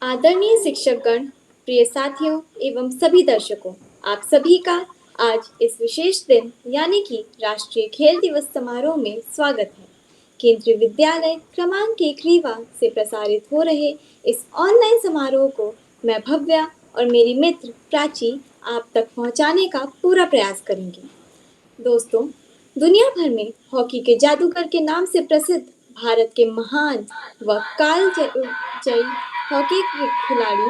आदरणीय शिक्षकगण, प्रिय साथियों एवं सभी दर्शकों, आप सभी का आज इस विशेष दिन यानी कि राष्ट्रीय खेल दिवस समारोह में स्वागत है। केंद्रीय विद्यालय क्रमांक 1 रीवा से प्रसारित हो रहे इस ऑनलाइन समारोह को मैं भव्या और मेरी मित्र प्राची आप तक पहुंचाने का पूरा प्रयास करेंगे। दोस्तों, दुनिया भर में हॉकी के जादूगर के नाम से प्रसिद्ध भारत के महान व कालजयी हॉकी खिलाड़ी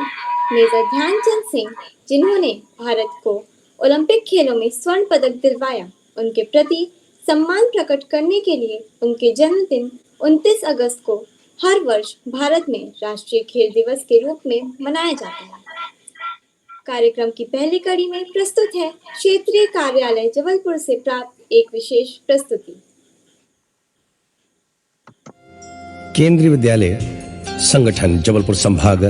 मेजर ध्यानचंद सिंह, जिन्होंने भारत को ओलंपिक खेलों में स्वर्ण पदक दिलवाया, उनके प्रति सम्मान प्रकट करने के लिए उनके जन्मदिन 29 अगस्त को हर वर्ष भारत में राष्ट्रीय खेल दिवस के रूप में मनाया जाता है। कार्यक्रम की पहली कड़ी में प्रस्तुत है क्षेत्रीय कार्यालय जबलपुर से प्राप्त एक विशेष प्रस्तुति। केंद्रीय विद्यालय संगठन जबलपुर संभाग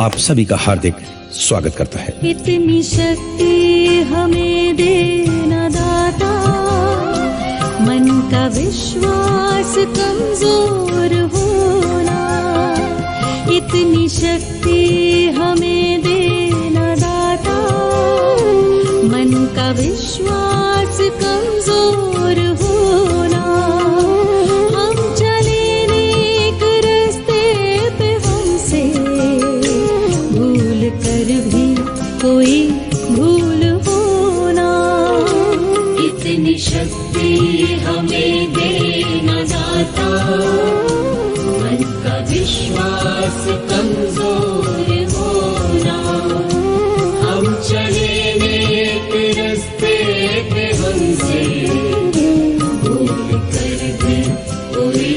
आप सभी का हार्दिक स्वागत करता है। इतनी शक्ति हमें देना दाता, मन का विश्वास कमजोर होना। इतनी शक्ति हमें देना दाता, मन का विश्वास कमजोर होना। हम चले नेक रास्ते पे, हमसे भूल कर भी कोई भूल होना। इतनी शक्ति हमें देना दाता, मन का विश्वास कमजोर होना। हम चले नेक रास्ते पे, हमसे भूल कर भी कोई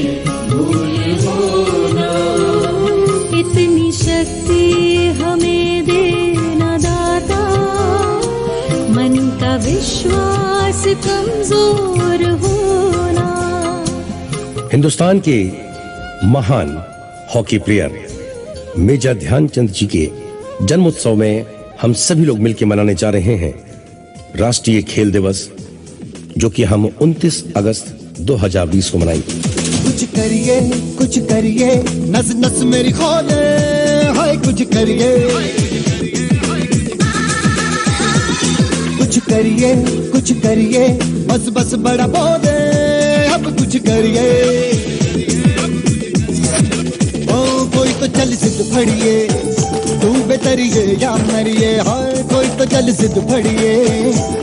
भूल होना। इतनी शक्ति हमें देना दाता, मन का विश्वास कमजोर होना। हिंदुस्तान के महान hockey player major Dhyanchand ji के जन्मोत्सव में हम सभी लोग मिलकर मनाने जा रहे हैं राष्ट्रीय खेल दिवस, जो कि हम 29 अगस्त 2020 को मनाएंगे। कुछ करिए नस नस मेरी खोले, हाय कुछ करिए बस बस बड़ा बोले, अब कुछ करिए। ओ कोई तो चल सिद्ध फड़िए, तू बेतरिए या मरिए। हाय कोई तो चल सिद्ध फड़िए,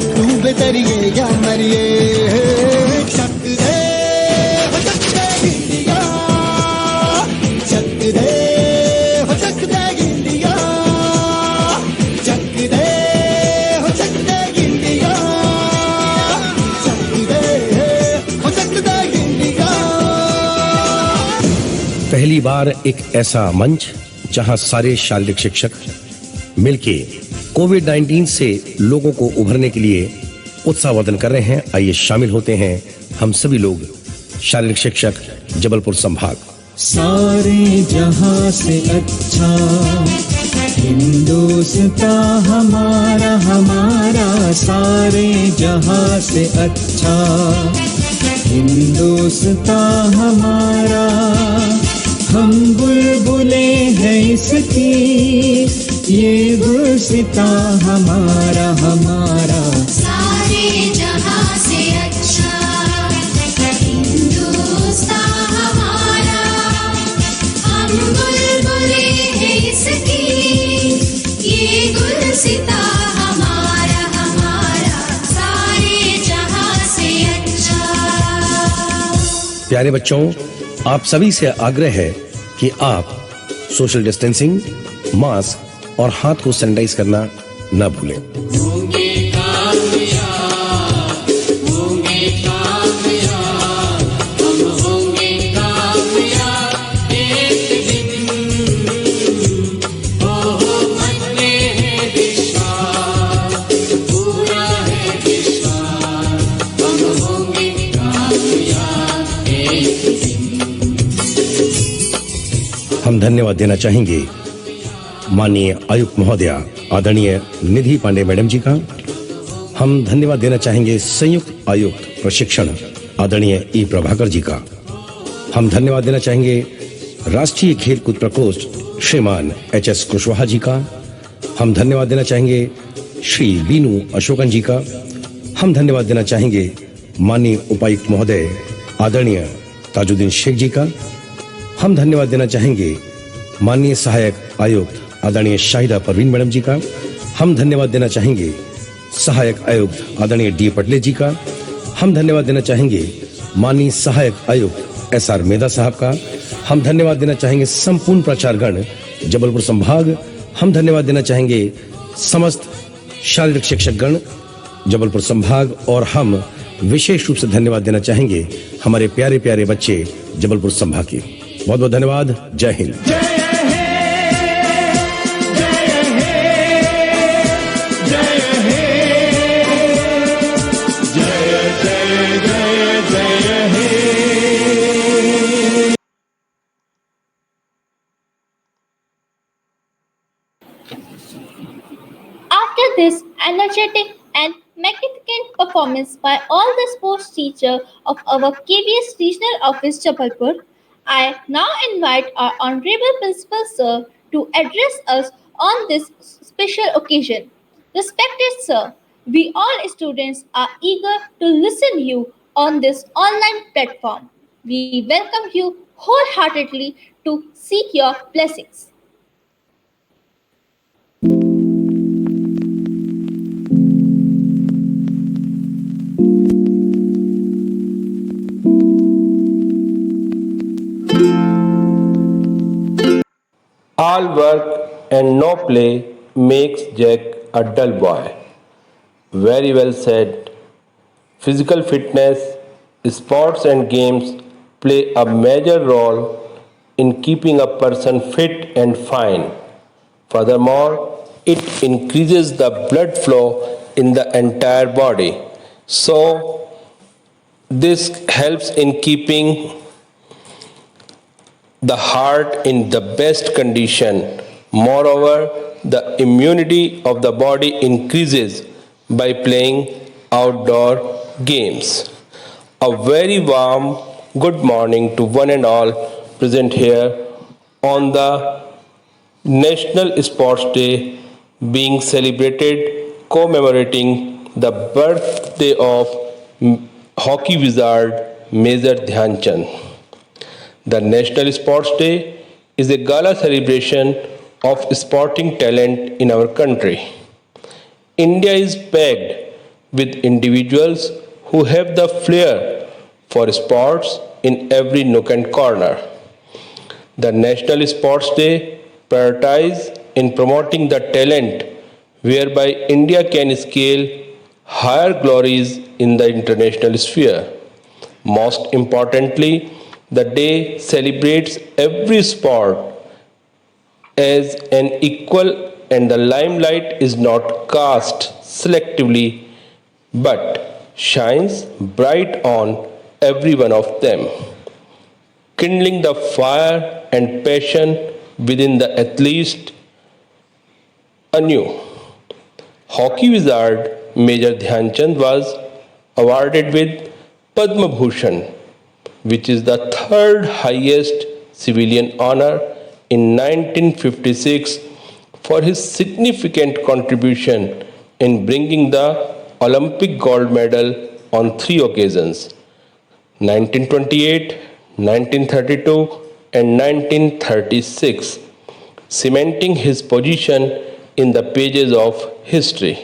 तू बेतरिए या मरिए। शक दे पहली बार एक ऐसा मंच जहां सारे शारीरिक शिक्षक मिलके कोविड-19 से लोगों को उभरने के लिए उत्साहवर्धन कर रहे हैं। आइए शामिल होते हैं हम सभी लोग, शारीरिक शिक्षक जबलपुर संभाग। सारे जहां से अच्छा हिंदुस्तान हमारा, हमारा सारे जहां से अच्छा हिंदुस्तान हमारा। हम बुलबुले हैं इसकी, ये गुलसिता हमारा, हमारा। सारे जहां से अच्छा हिंदुस्तान हमारा। हम बुलबुले हैं इसकी, ये गुलसिता हमारा, हमारा। सारे जहां से अच्छा। प्यारे बच्चों, आप सभी से आग्रह है कि आप सोशल डिस्टेंसिंग, मास्क और हाथ को सैनिटाइज करना न भूलें। हम धन्यवाद देना चाहेंगे माननीय आयुक्त महोदया आदरणीय निधि पांडे मैडम जी का। हम धन्यवाद देना चाहेंगे संयुक्त आयुक्त प्रशिक्षण आदरणीय ई प्रभाकर जी का। हम धन्यवाद देना चाहेंगे राष्ट्रीय खेलकूद प्रकोष्ठ श्रीमान एच.एस. कुशवाहा जी का। हम धन्यवाद देना चाहेंगे श्री बीनू अशोकन जी का। हम धन्यवाद देना चाहेंगे माननीय उपायुक्त महोदय आदरणीय ताजुद्दीन शेख जी का। हम धन्यवाद देना चाहेंगे माननीय सहायक आयुक्त आदरणीय शाहिदा परवीन मैडम जी का। हम धन्यवाद देना चाहेंगे सहायक आयुक्त आदरणीय डी पटले जी का। हम धन्यवाद देना चाहेंगे माननीय सहायक आयुक्त एस.आर. मेधा साहब का। हम धन्यवाद देना चाहेंगे संपूर्ण प्राचार्यगण जबलपुर संभाग। हम धन्यवाद देना चाहेंगे समस्त शारीरिक शिक्षकगण जबलपुर संभाग। और हम विशेष रूप से धन्यवाद देना चाहेंगे हमारे प्यारे प्यारे बच्चे जबलपुर संभाग के। बहुत बहुत धन्यवाद। जय Hind. After this energetic and magnificent performance by all the sports teachers of our KVS Regional Office Jabalpur, I now invite our Honorable Principal Sir to address us on this special occasion. Respected Sir, we all students are eager to listen you on this online platform. We welcome you wholeheartedly to seek your blessings. All work and no play makes Jack a dull boy. Very well said. Physical fitness, sports and games play a major role in keeping a person fit and fine. Furthermore, it increases the blood flow in the entire body. So, this helps in keeping the heart in the best condition. Moreover, the immunity of the body increases by playing outdoor games. A very warm good morning to one and all present here on the National Sports Day being celebrated commemorating the birthday of hockey wizard Major Dhyan Chand. The National Sports Day is a gala celebration of sporting talent in our country. India is packed with individuals who have the flair for sports in every nook and corner. The National Sports Day prioritizes in promoting the talent whereby India can scale higher glories in the international sphere. Most importantly, the day celebrates every sport as an equal, and the limelight is not cast selectively but shines bright on every one of them, kindling the fire and passion within the athlete anew. Hockey wizard Major Dhyan Chand was awarded with Padma Bhushan, which is the third highest civilian honor, in 1956 for his significant contribution in bringing the Olympic gold medal on 3 occasions: 1928, 1932 and 1936, cementing his position in the pages of history.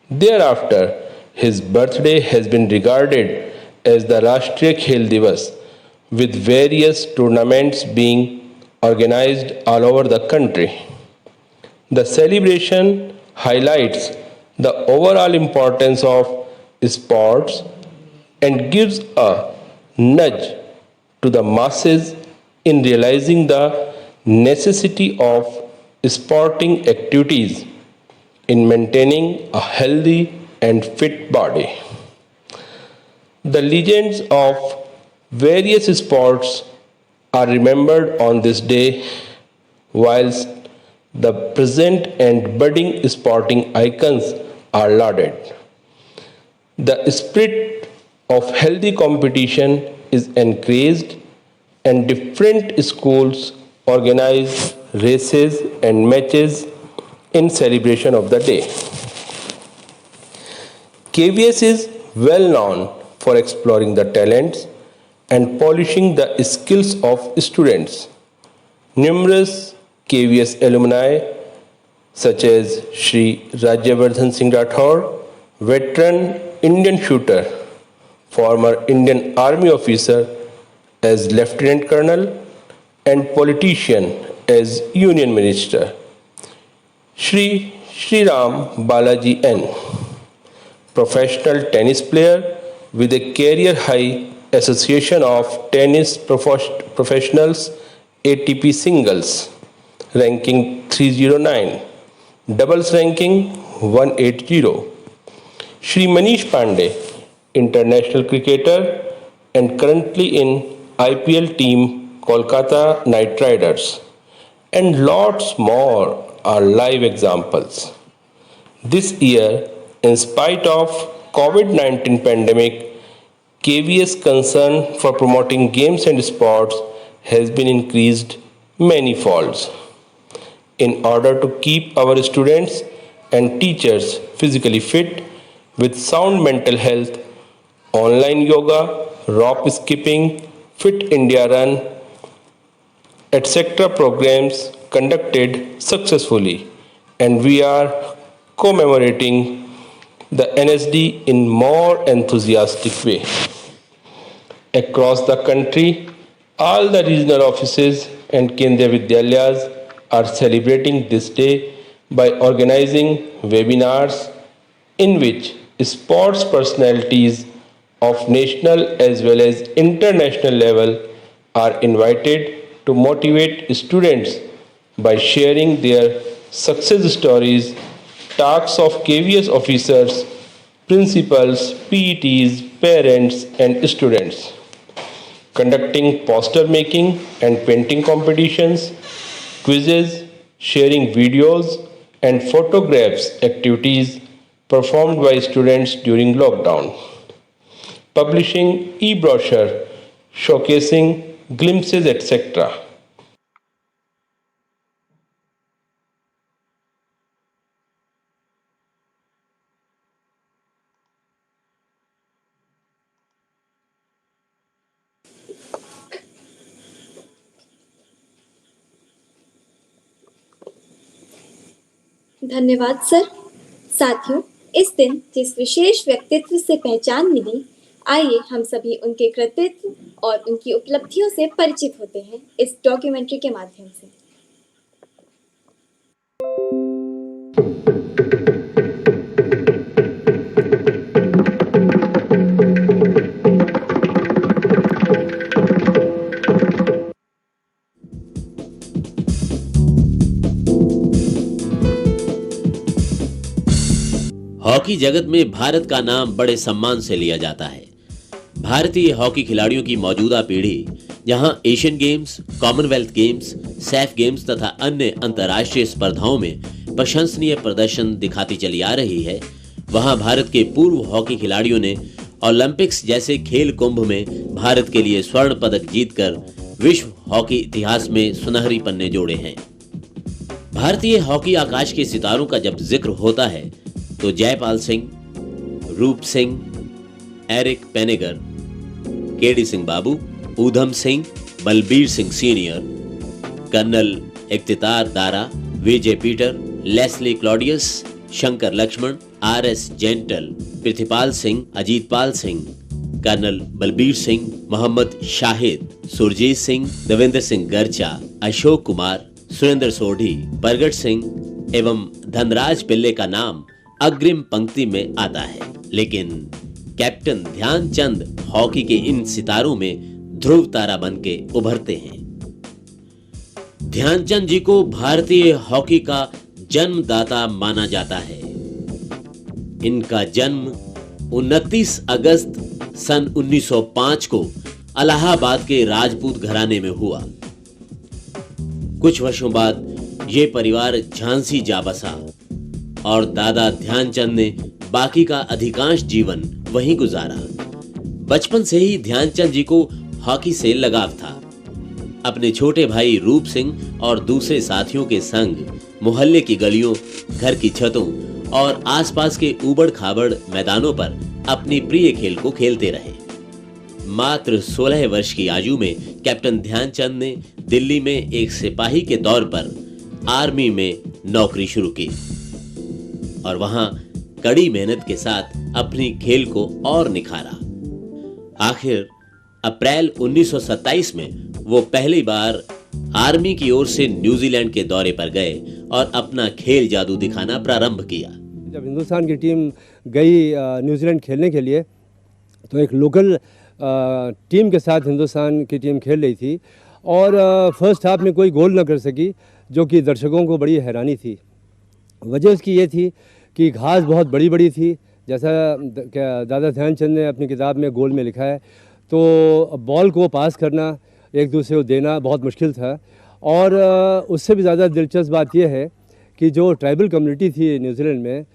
Thereafter, his birthday has been regarded as the Rashtriya Khel Divas, with various tournaments being organized all over the country. The celebration highlights the overall importance of sports and gives a nudge to the masses in realizing the necessity of sporting activities in maintaining a healthy and fit body. The legends of various sports are remembered on this day, whilst the present and budding sporting icons are lauded. The spirit of healthy competition is encouraged, and different schools organize races, and matches in celebration of the day. KVS is well known for exploring the talents and polishing the skills of students. Numerous KVS alumni such as Shri Rajyavardhan Singh Rathore, veteran Indian shooter, former Indian Army officer as Lieutenant Colonel, and politician as Union Minister, Shri Ram Balaji N, professional tennis player with a career high Association of Tennis Professionals ATP Singles ranking 309, doubles ranking 180. Shri Manish Pandey, international cricketer and currently in IPL team Kolkata Knight Riders, and lots more are live examples. This year, in spite of COVID-19 pandemic, KVS concern for promoting games and sports has been increased many folds. In order to keep our students and teachers physically fit with sound mental health, online yoga, rope skipping, Fit India Run, etc. programs conducted successfully, and we are commemorating the NSD in more enthusiastic way. Across the country, all the regional offices and Kendriya Vidyalayas are celebrating this day by organizing webinars in which sports personalities of national as well as international level are invited to motivate students by sharing their success stories, talks of KVS officers, principals, PETs, parents, and students, conducting poster making and painting competitions, quizzes, sharing videos and photographs activities performed by students during lockdown, publishing e-brochure showcasing glimpses, etc. धन्यवाद sir. साथियों, इस दिन जिस विशेष व्यक्तित्व से पहचान मिली, आइए हम सभी उनके कृतित्व और उनकी उपलब्धियों से परिचित होते हैं इस डॉक्यूमेंट्री के माध्यम से। हॉकी जगत में भारत का नाम बड़े सम्मान से लिया जाता है। भारतीय हॉकी खिलाड़ियों की मौजूदा पीढ़ी जहां Asian games, Commonwealth games, SAF games तथा अन्य अंतर्राष्ट्रीय स्पर्धाओं में प्रशंसनीय प्रदर्शन दिखाती चली आ रही है, वहां भारत के पूर्व हॉकी खिलाड़ियों ने ओलंपिक्स जैसे खेल कुंभ में भारत के लिए स्वर्ण पदक जीतकर विश्व हॉकी इतिहास में सुनहरी पन्ने जोड़े हैं। भारतीय हॉकी आकाश के सितारों का जब जिक्र होता है तो Jaipal Singh, Roop Singh, Eric Pinniger, KD Singh Babu, Udham Singh, Balbir Singh senior, colonel Ikhtitar Dara, Vijay Peter, Leslie Claudius, Shankar Lakshman, RS. Gentle, Prithipal Singh, Ajitpal Singh, colonel Balbir Singh, Mohammed Shahid, Surjit Singh, Devinder Singh Garcha, Ashok Kumar, Surinder Sodhi, Bargat Singh एवं धनराज पिल्ले का नाम अग्रिम पंक्ति में आता है। लेकिन कैप्टन ध्यानचंद हॉकी के इन सितारों में ध्रुव तारा बनके उभरते हैं। ध्यानचंद जी को भारतीय हॉकी का जन्मदाता माना जाता है। इनका जन्म 29 अगस्त सन 1905 को इलाहाबाद के राजपूत घराने में हुआ। कुछ वर्षों बाद ये परिवार झांसी जा बसा और दादा ध्यानचंद ने बाकी का अधिकांश जीवन वहीं गुजारा। बचपन से ही ध्यानचंद जी को हॉकी से लगाव था। अपने छोटे भाई रूप सिंह और दूसरे साथियों के संग मोहल्ले की गलियों, घर की छतों और आसपास के ऊबड़ खाबड़ मैदानों पर अपनी प्रिय खेल को खेलते रहे। मात्र 16 वर्ष की आयु में कैप्टन ध्यानचंद ने दिल्ली में एक सिपाही के तौर पर आर्मी में नौकरी शुरू की और वहां कड़ी मेहनत के साथ अपनी खेल को और निखारा। आखिर अप्रैल 1927 में वो पहली बार आर्मी की ओर से न्यूजीलैंड के दौरे पर गए और अपना खेल जादू दिखाना प्रारंभ किया। जब हिंदुस्तान की टीम गई न्यूजीलैंड खेलने के लिए तो एक लोकल टीम के साथ हिंदुस्तान की टीम खेल रही थी और फर्स्ट हाफ में कोई गोल न कर सकी, जो कि दर्शकों को बड़ी हैरानी थी। वजह उसकी ये थी कि घास बहुत बड़ी बड़ी थी, जैसा दादा ध्यानचंद ने अपनी किताब में गोल में लिखा है। तो बॉल को पास करना, एक दूसरे को देना बहुत मुश्किल था। और उससे भी ज़्यादा दिलचस्प बात यह है कि जो ट्राइबल कम्युनिटी थी न्यूजीलैंड में,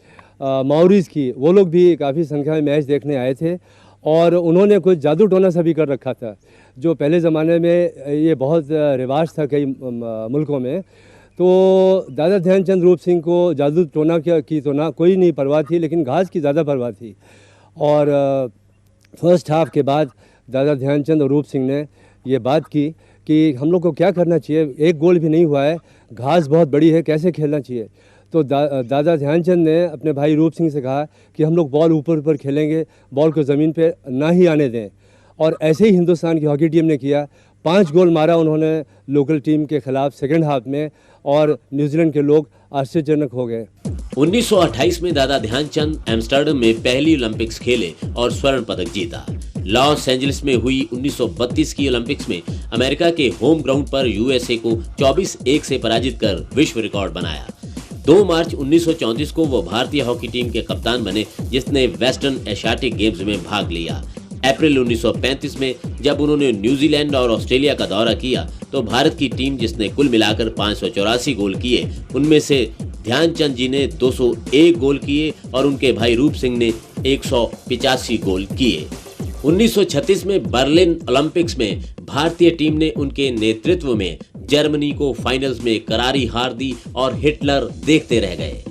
माओरीज़ की, वो लोग भी काफ़ी संख्या में मैच देखने आए थे और उन्होंने कुछ जादू टोना सा भी कर रखा था, जो पहले ज़माने में ये बहुत रिवाज था कई मुल्कों में। तो दादा ध्यानचंद रूप सिंह को जादू टोना की तो ना कोई नहीं परवाह थी, लेकिन घास की ज़्यादा परवाह थी। और फर्स्ट हाफ के बाद दादा ध्यानचंद और रूप सिंह ने ये बात की कि हम लोग को क्या करना चाहिए, एक गोल भी नहीं हुआ है, घास बहुत बड़ी है, कैसे खेलना चाहिए। तो दादा ध्यानचंद ने अपने भाई रूप सिंह से कहा कि हम लोग बॉल ऊपर ऊपर खेलेंगे, बॉल को ज़मीन पे ना ही आने दें। और ऐसे ही हिंदुस्तान की हॉकी टीम ने किया। 5 गोल मारा उन्होंने लोकल टीम के खिलाफ सेकंड हाफ में, और न्यूजीलैंड के लोग आश्चर्यजनक हो गए। 1928 में दादा ध्यानचंद एम्स्टर्डम में पहली ओलंपिक्स खेले और स्वर्ण पदक जीता। लॉस एंजलिस में हुई 1932 की ओलंपिक्स में अमेरिका के होम ग्राउंड पर यूएसए को 24-1 से पराजित कर विश्व रिकॉर्ड बनाया। 2 मार्च 1934 को वो भारतीय हॉकी टीम के कप्तान बने, जिसने वेस्टर्न एशियाटिक गेम्स में भाग लिया। अप्रैल 1935 में जब उन्होंने न्यूजीलैंड और ऑस्ट्रेलिया का दौरा किया तो भारत की टीम, जिसने कुल मिलाकर 584 गोल किए, उनमें से ध्यानचंद जी ने 201 गोल किए और उनके भाई रूप सिंह ने 185 गोल किए। 1936 में बर्लिन ओलंपिक्स में भारतीय टीम ने उनके नेतृत्व में जर्मनी को फाइनल्स में करारी हार दी और हिटलर देखते रह गए।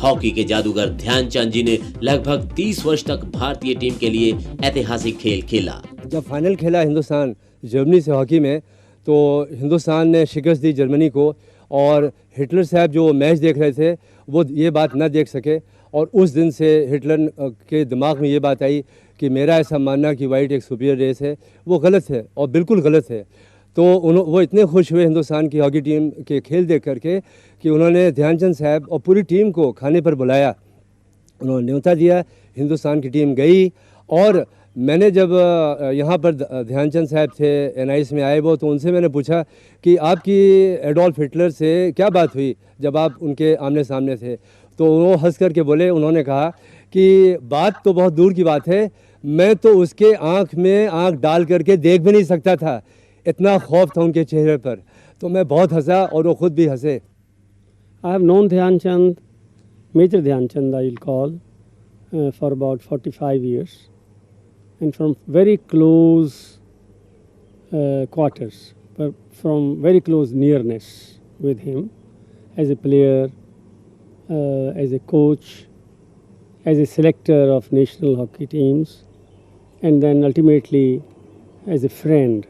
हॉकी के जादूगर ध्यानचंद जी ने लगभग 30 वर्ष तक भारतीय टीम के लिए ऐतिहासिक खेल खेला। जब फाइनल खेला हिंदुस्तान जर्मनी से हॉकी में, तो हिंदुस्तान ने शिकस्त दी जर्मनी को, और हिटलर साहब जो मैच देख रहे थे वो ये बात ना देख सके। और उस दिन से हिटलर के दिमाग में ये बात आई कि मेरा ऐसा मानना कि वाइट एक सुपीरियर रेस है, वो गलत है और बिल्कुल गलत है। तो वो इतने खुश हुए हिंदुस्तान की हॉकी टीम के खेल देख करके कि उन्होंने ध्यानचंद साहब और पूरी टीम को खाने पर बुलाया, उन्होंने न्योता दिया। हिंदुस्तान की टीम गई, और मैंने जब यहाँ पर ध्यानचंद साहब थे एनआईएस में आए वो, तो उनसे मैंने पूछा कि आपकी एडोल्फ हिटलर से क्या बात हुई जब आप उनके आमने सामने थे। तो वो हंस करके बोले, उन्होंने कहा कि बात तो बहुत दूर की बात है, मैं तो उसके आँख में आँख डाल करके देख भी नहीं सकता था, इतना खौफ था उनके चेहरे पर। तो मैं बहुत हंसा और वो खुद भी हंसे। I have known Dhyanchand, Major Dhyanchand I will call, for about 45 years, and from very close quarters, but from very close nearness with him as a player, as a coach, as a selector of national hockey teams, and then ultimately as a friend.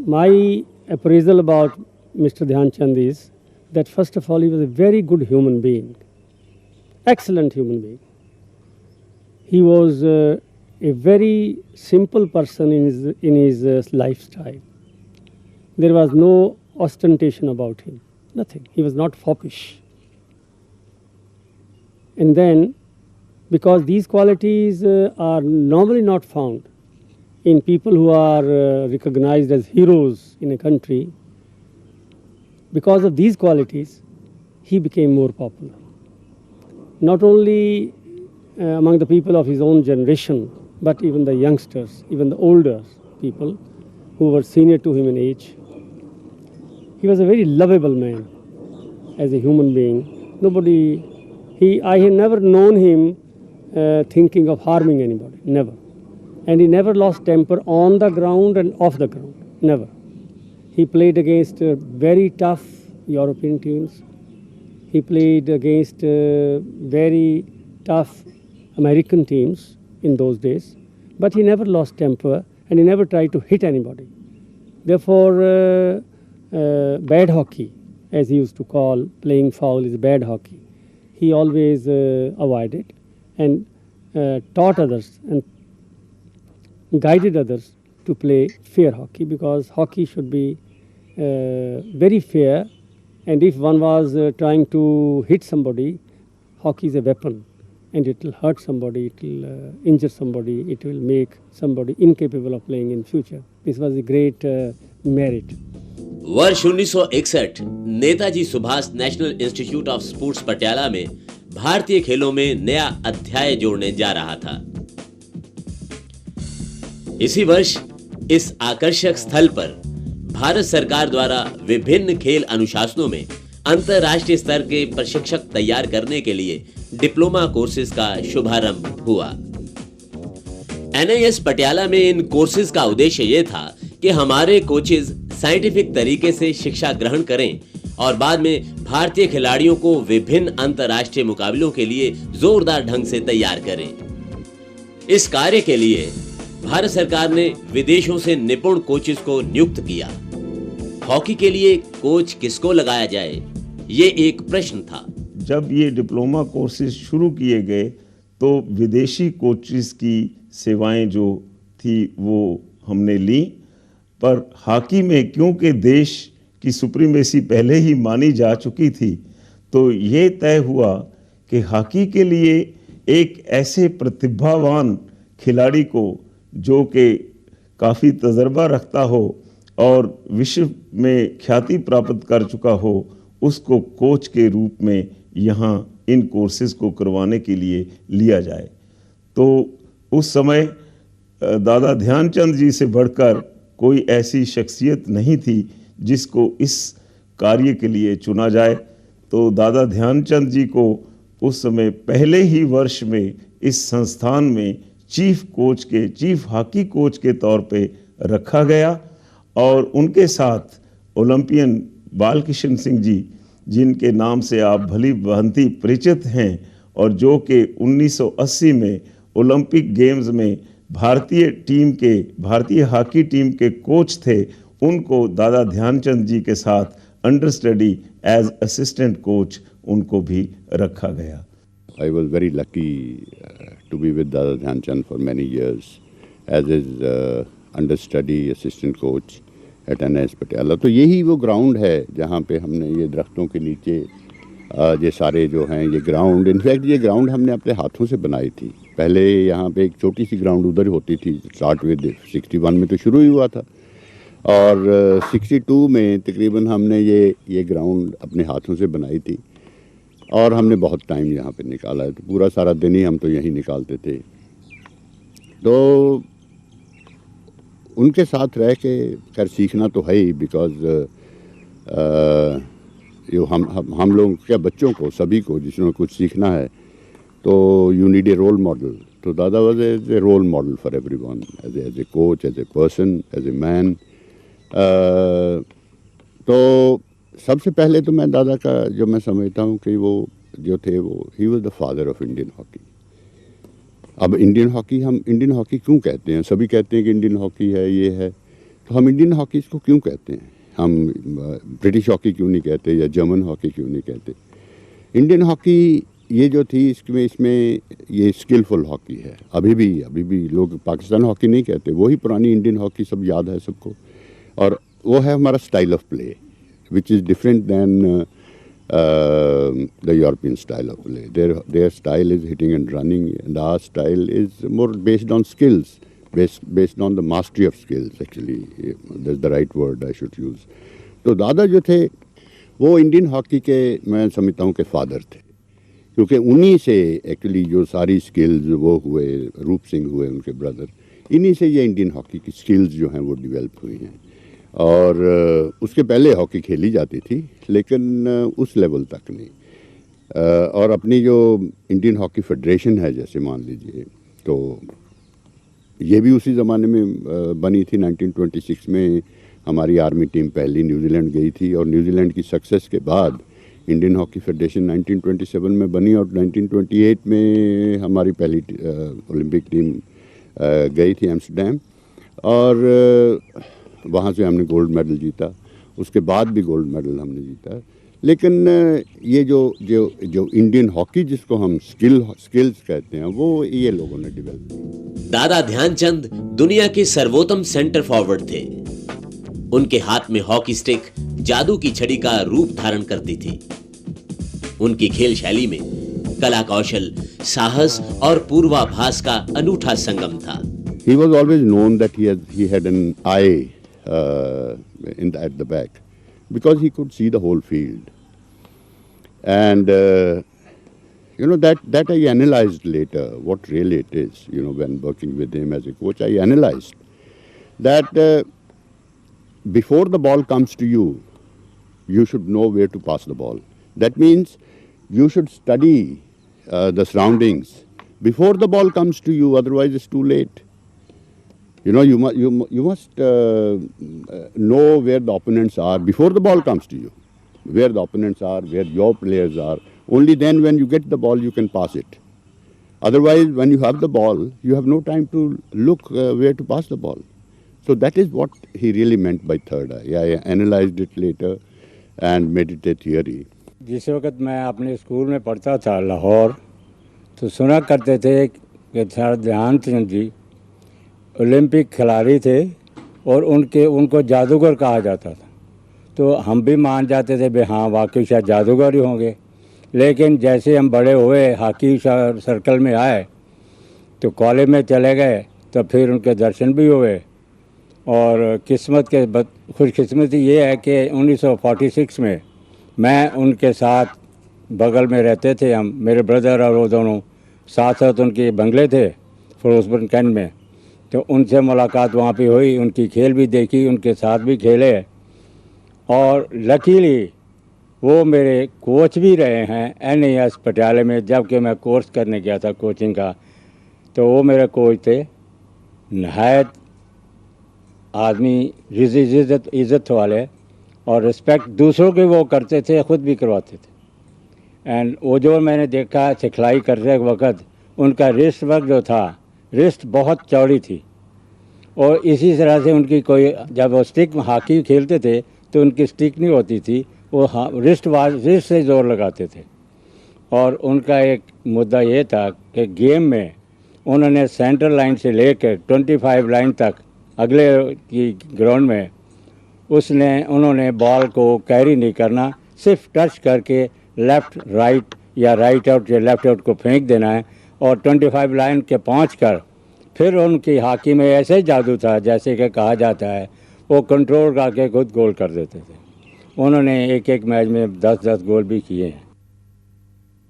My appraisal about Mr. Dhyanchand is that first of all he was a very good human being, excellent human being. He was a very simple person in his lifestyle. There was no ostentation about him, nothing. He was not foppish. And then, because these qualities are normally not found in people who are recognized as heroes in a country, because of these qualities, he became more popular. Not only among the people of his own generation, but even the youngsters, even the older people who were senior to him in age. He was a very lovable man as a human being. I had never known him thinking of harming anybody, never. and he never lost temper on the ground and off the ground. Never. He played against very tough European teams. He played against very tough American teams in those days, but he never lost temper and he never tried to hit anybody. Therefore, bad hockey, as he used to call playing foul is bad hockey, he always avoided and taught others and guided others to play fair hockey, because hockey should be very fair, and if one was trying to hit somebody, hockey is a weapon and it will hurt somebody, it will injure somebody, it will make somebody incapable of playing in future. This was a great merit. वर्ष 1961 Netaji Subhash national institute of sports Patiala में भारतीय खेलों में नया अध्याय जोड़ने जा रहा था। इसी वर्ष इस आकर्षक स्थल पर भारत सरकार द्वारा विभिन्न खेल अनुशासनों में अंतरराष्ट्रीय स्तर के प्रशिक्षक तैयार करने के लिए डिप्लोमा कोर्सेज का शुभारंभ हुआ। NIS पटियाला में इन कोर्सेज का उद्देश्य यह था कि हमारे कोचेज साइंटिफिक तरीके से शिक्षा ग्रहण करें और बाद में भारतीय खिलाड़ियों को विभिन्न अंतरराष्ट्रीय मुकाबलों के लिए जोरदार ढंग से तैयार करें। इस कार्य के लिए भारत सरकार ने विदेशों से निपुण कोचेज को नियुक्त किया। हॉकी के लिए कोच किसको लगाया जाए, ये एक प्रश्न था। जब ये डिप्लोमा कोर्सेज शुरू किए गए तो विदेशी कोचेस की सेवाएं जो थी वो हमने ली, पर हॉकी में क्योंकि देश की सुप्रीमेसी पहले ही मानी जा चुकी थी, तो ये तय हुआ कि हॉकी के लिए एक ऐसे प्रतिभावान खिलाड़ी को जो कि काफ़ी तजर्बा रखता हो और विश्व में ख्याति प्राप्त कर चुका हो, उसको कोच के रूप में यहाँ इन कोर्सेज को करवाने के लिए लिया जाए। तो उस समय दादा ध्यानचंद जी से बढ़कर कोई ऐसी शख्सियत नहीं थी जिसको इस कार्य के लिए चुना जाए। तो दादा ध्यानचंद जी को उस समय पहले ही वर्ष में इस संस्थान में चीफ हॉकी कोच के तौर पे रखा गया और उनके साथ ओलंपियन बालकिशन सिंह जी, जिनके नाम से आप भली भांति परिचित हैं और जो कि 1980 में ओलंपिक गेम्स में भारतीय हॉकी टीम के कोच थे, उनको दादा ध्यानचंद जी के साथ understudy as assistant coach उनको भी रखा गया। I was very lucky to be with Dada Dhyanchand for many years as his understudy assistant coach at NIS Patiala. तो यही वो ग्राउंड है जहाँ पे हमने ये दरख्तों के नीचे ये सारे जो हैं ये ग्राउंड, इनफैक्ट ये ग्राउंड हमने अपने हाथों से बनाई थी। पहले यहाँ पे एक छोटी सी ग्राउंड उधर होती थी, स्टार्ट विद 61 में तो शुरू ही हुआ था और 62 में तकरीबन हमने ये ग्राउंड अपने हाथों से बनाई थी और हमने बहुत टाइम यहाँ पे निकाला है। तो पूरा सारा दिन ही हम तो यहीं निकालते थे। तो उनके साथ रह के खैर सीखना तो है ही, बिकॉज हम लोग क्या बच्चों को सभी को जिसने कुछ सीखना है तो you need a role model. तो Dada was a role model for everyone, as a coach, as a person, as a man. तो सबसे पहले तो मैं दादा का जो मैं समझता हूँ कि वो जो थे वो he was the father of Indian hockey. अब इंडियन हॉकी, हम इंडियन हॉकी क्यों कहते हैं? सभी कहते हैं कि इंडियन हॉकी है, ये है, तो हम इंडियन हॉकी इसको क्यों कहते हैं? हम ब्रिटिश हॉकी क्यों नहीं कहते या जर्मन हॉकी क्यों नहीं कहते? इंडियन हॉकी ये जो थी इसमें ये स्किलफुल हॉकी है। अभी भी लोग पाकिस्तान हॉकी नहीं कहते, वही पुरानी इंडियन हॉकी सब याद है सबको, और वो है हमारा style of play which is different than the European style of play. Their style is hitting and running, and our style is more based on skills, based on the mastery of skills. Actually, that's the right word I should use. तो दादा जो थे वो Indian hockey के मैं समझता हूँ कि फादर थे, क्योंकि उन्हीं से एक्चुअली जो सारी स्किल्स वो हुए, रूप सिंह हुए उनके ब्रदर, इन्हीं से ये इंडियन हॉकी की स्किल्स जो हैं वो डेवलप हुई हैं। और उसके पहले हॉकी खेली जाती थी लेकिन उस लेवल तक नहीं। और अपनी जो इंडियन हॉकी फेडरेशन है, जैसे मान लीजिए, तो ये भी उसी ज़माने में बनी थी। 1926 में हमारी आर्मी टीम पहली न्यूजीलैंड गई थी और न्यूजीलैंड की सक्सेस के बाद इंडियन हॉकी फेडरेशन 1927 में बनी और 1928 में हमारी पहली ओलंपिक टीम गई थी एम्स्टर्डम और वहाँ से हमने गोल्ड मेडल जीता। उसके बाद भी गोल्ड मेडल हमने जीता। लेकिन ये जो इंडियन हॉकी जिसको हम स्किल्स कहते हैं वो ये लोगों ने डेवलप की। दादा ध्यानचंद दुनिया के सर्वोत्तम सेंटर फॉरवर्ड थे। उनके हाथ में हॉकी स्टिक जादू की छड़ी का रूप धारण करती थी। उनकी खेल शैली में कला कौशल, साहस और पूर्वाभास का अनूठा संगम था। He was always known that he had an eye at the back because he could see the whole field. And that I analyzed later what really it is. When working with him as a coach, I analyzed that before the ball comes to you, you should know where to pass the ball. That means you should study the surroundings before the ball comes to you, otherwise it's too late. You must know where the opponents are before the ball comes to you, where the opponents are, where your players are. Only then when you get the ball, you can pass it. Otherwise, when you have the ball, you have no time to look where to pass the ball. So that is what he really meant by third eye. I analyzed it later and made it a theory. जिस वक्त मैं अपने school में पढ़ता था लाहौर, तो सुना करते थे कि सर ध्यानचंद जी ओलंपिक खिलाड़ी थे और उनको जादूगर कहा जाता था। तो हम भी मान जाते थे भाई हाँ वाकई शायद जादूगर ही होंगे। लेकिन जैसे हम बड़े हुए, हॉकी सर्कल में आए, तो कॉलेज में चले गए, तो फिर उनके दर्शन भी हुए। और खुशकिस्मती ये है कि 1946 में मैं उनके साथ बगल में रहते थे। हम, मेरे ब्रदर और वो दोनों साथ साथ उनके बंगले थे फिरोजपुर कैंट में। तो उनसे मुलाकात वहाँ पे हुई, उनकी खेल भी देखी, उनके साथ भी खेले। और लकीली वो मेरे कोच भी रहे हैं NAS पटियाला में, जबकि मैं कोर्स करने गया था कोचिंग का। तो वो मेरे कोच थे, नहायत आदमी इज़्ज़त वाले, और रिस्पेक्ट दूसरों के वो करते थे, ख़ुद भी करवाते थे। एंड वो जो मैंने देखा सिखलाई करते वक्त, उनका रिस्ट वर्क जो था, रिस्ट बहुत चौड़ी थी। और इसी तरह से उनकी कोई, जब वो स्टिक हॉकी खेलते थे तो उनकी स्टिक नहीं होती थी, वो रिस्ट से जोर लगाते थे। और उनका एक मुद्दा ये था कि गेम में उन्होंने सेंटर लाइन से लेकर 25 लाइन तक अगले की ग्राउंड में उन्होंने बॉल को कैरी नहीं करना, सिर्फ टच करके लेफ़्ट राइट या राइट आउट या लेफ़्ट आउट को फेंक देना है। और 25 लाइन के पहुँच कर फिर उनकी हॉकी में ऐसे ही जादू था, जैसे कि कहा जाता है, वो कंट्रोल करके खुद गोल कर देते थे। उन्होंने एक मैच में 10-10 गोल भी किए हैं।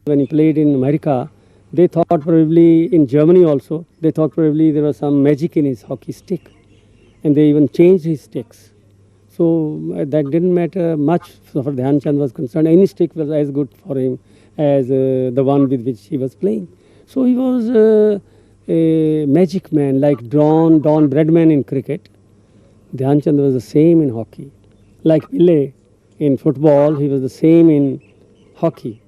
When he played in America, they thought probably in Germany also, they thought probably there was some magic in his hockey stick, and they even changed his sticks. So that didn't matter much for Dhyanchand was concerned. Any stick was as good for him as the one with which he was playing. So he was a magic man, like Don Bradman in cricket. Dhyanchand was the same in hockey. Like Pele in football, he was the same in hockey.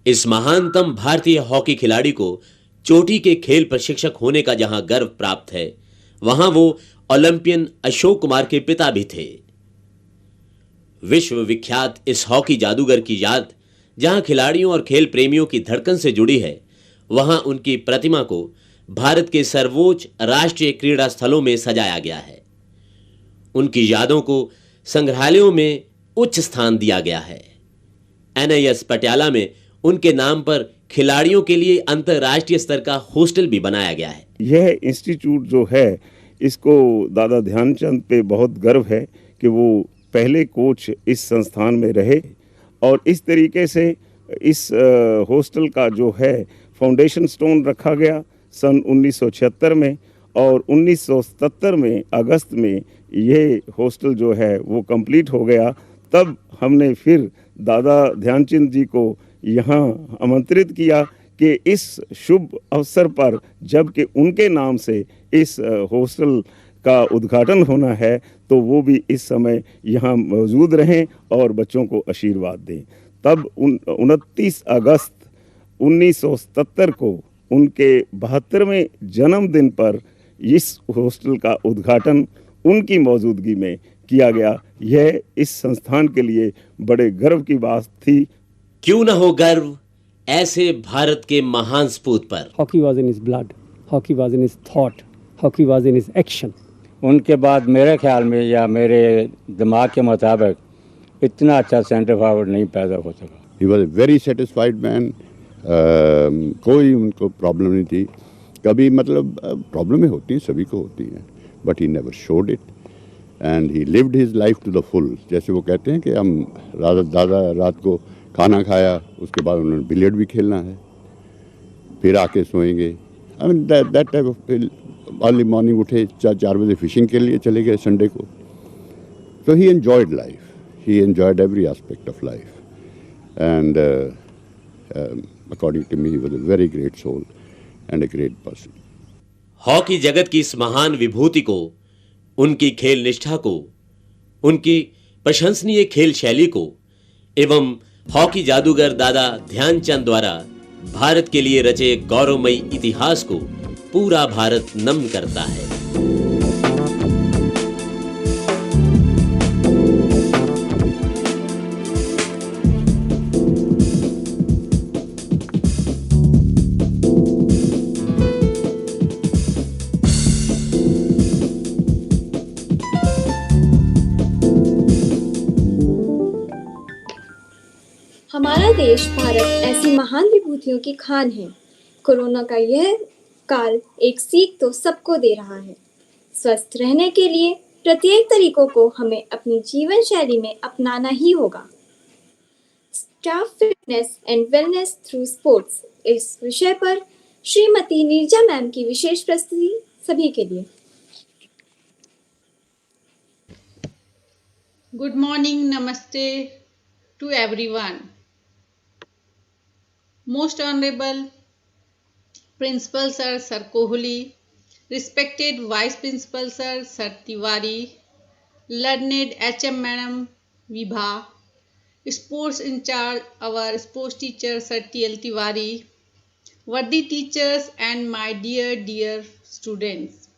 इस महानतम भारतीय hockey खिलाड़ी को चोटी के खेल प्रशिक्षक होने का जहां गर्व प्राप्त है, वहां वो ओलंपियन अशोक कुमार के पिता भी थे। विश्व विख्यात इस हॉकी जादूगर की याद जहां खिलाड़ियों और खेल प्रेमियों की धड़कन से जुड़ी है, वहां उनकी प्रतिमा को भारत के सर्वोच्च राष्ट्रीय क्रीड़ा स्थलों में सजाया गया है। उनकी यादों को संग्रहालयों में उच्च स्थान दिया गया है। NIS पटियाला में उनके नाम पर खिलाड़ियों के लिए अंतर्राष्ट्रीय स्तर का हॉस्टल भी बनाया गया है। यह इंस्टीट्यूट जो है, इसको दादा ध्यानचंद पे बहुत गर्व है कि वो पहले कोच इस संस्थान में रहे। और इस तरीके से इस हॉस्टल का जो है फाउंडेशन स्टोन रखा गया सन 1976 में, और 1977 में अगस्त में ये हॉस्टल जो है वो कंप्लीट हो गया। तब हमने फिर दादा ध्यानचंद जी को यहाँ आमंत्रित किया कि इस शुभ अवसर पर जबकि उनके नाम से इस हॉस्टल का उद्घाटन होना है तो वो भी इस समय यहाँ मौजूद रहें और बच्चों को आशीर्वाद दें। तब 29 अगस्त 1977 को उनके 72वें जन्मदिन पर इस हॉस्टल का उद्घाटन उनकी मौजूदगी में किया गया। यह इस संस्थान के लिए बड़े गर्व की बात थी। क्यों न हो गर्व ऐसे भारत के महान सपूत पर। Hockey was in his blood, hockey was in his thought, hockey was in his action. उनके बाद मेरे ख्याल में या मेरे दिमाग के मुताबिक इतना अच्छा सेंटर फॉरवर्ड नहीं पैदा हो सका। He was a very satisfied man. कोई उनको प्रॉब्लम नहीं थी कभी, मतलब प्रॉब्लमें होती हैं, सभी को होती हैं, but he never showed it and he lived his life to the full. जैसे वो कहते हैं कि हम रात को खाना खाया, उसके बाद उन्होंने बिलियर्ड भी खेलना है, फिर आके सोएंगे। I mean that type of. Early morning उठे 4 बजे फिशिंग के लिए चले गए संडे को। So he enjoyed life. He enjoyed every aspect of life. And according to me, he was a very great soul and a great person. Hockey जगत की इस महान विभूति को, उनकी खेल निष्ठा को, उनकी प्रशंसनीय खेल शैली को एवं हॉकी जादूगर दादा ध्यानचंद द्वारा भारत के लिए रचे गौरवमयी इतिहास को पूरा भारत नमन करता है। हमारा देश भारत ऐसी महान विभूतियों की खान है। कोरोना का यह काल एक सीख तो सबको दे रहा है। स्वस्थ रहने के लिए प्रत्येक तरीकों को हमें अपनी जीवन शैली में अपनाना ही होगा। Staff fitness and wellness through sports, इस विषय पर श्रीमती नीरजा मैम की विशेष प्रस्तुति सभी के लिए। Good morning, namaste to everyone. Most Honorable Principal Sir Kohli, respected Vice Principal Sir Tiwari, learned HM Madam Vibha, sports in charge our sports teacher Sir TL Tiwari, worthy teachers and my dear students.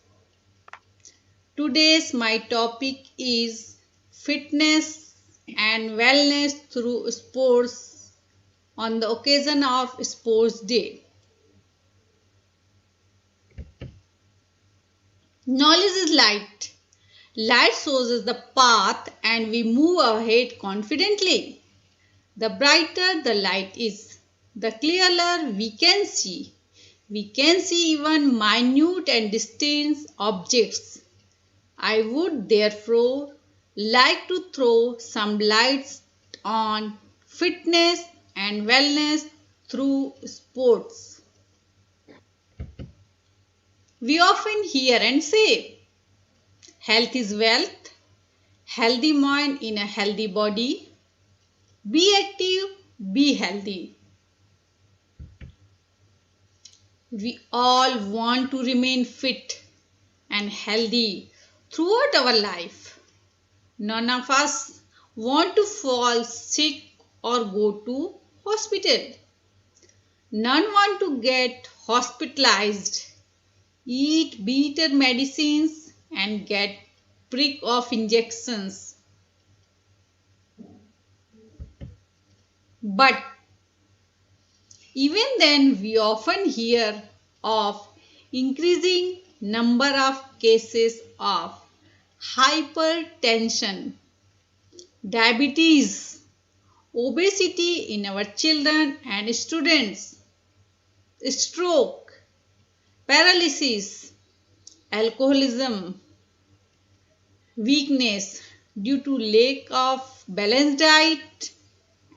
Today's my topic is fitness and wellness through sports on the occasion of Sports Day. Knowledge is light. Light shows us the path and we move ahead confidently. The brighter the light is, the clearer we can see. We can see even minute and distant objects. I would therefore like to throw some lights on fitness and wellness through sports. We often hear and say, health is wealth, healthy mind in a healthy body, be active, be healthy. We all want to remain fit and healthy throughout our life. None of us want to fall sick or go to hospital. None want to get hospitalized, eat bitter medicines and get prick of injections. But even then we often hear of increasing number of cases of hypertension, diabetes, obesity in our children and students, stroke, paralysis, alcoholism, weakness due to lack of balanced diet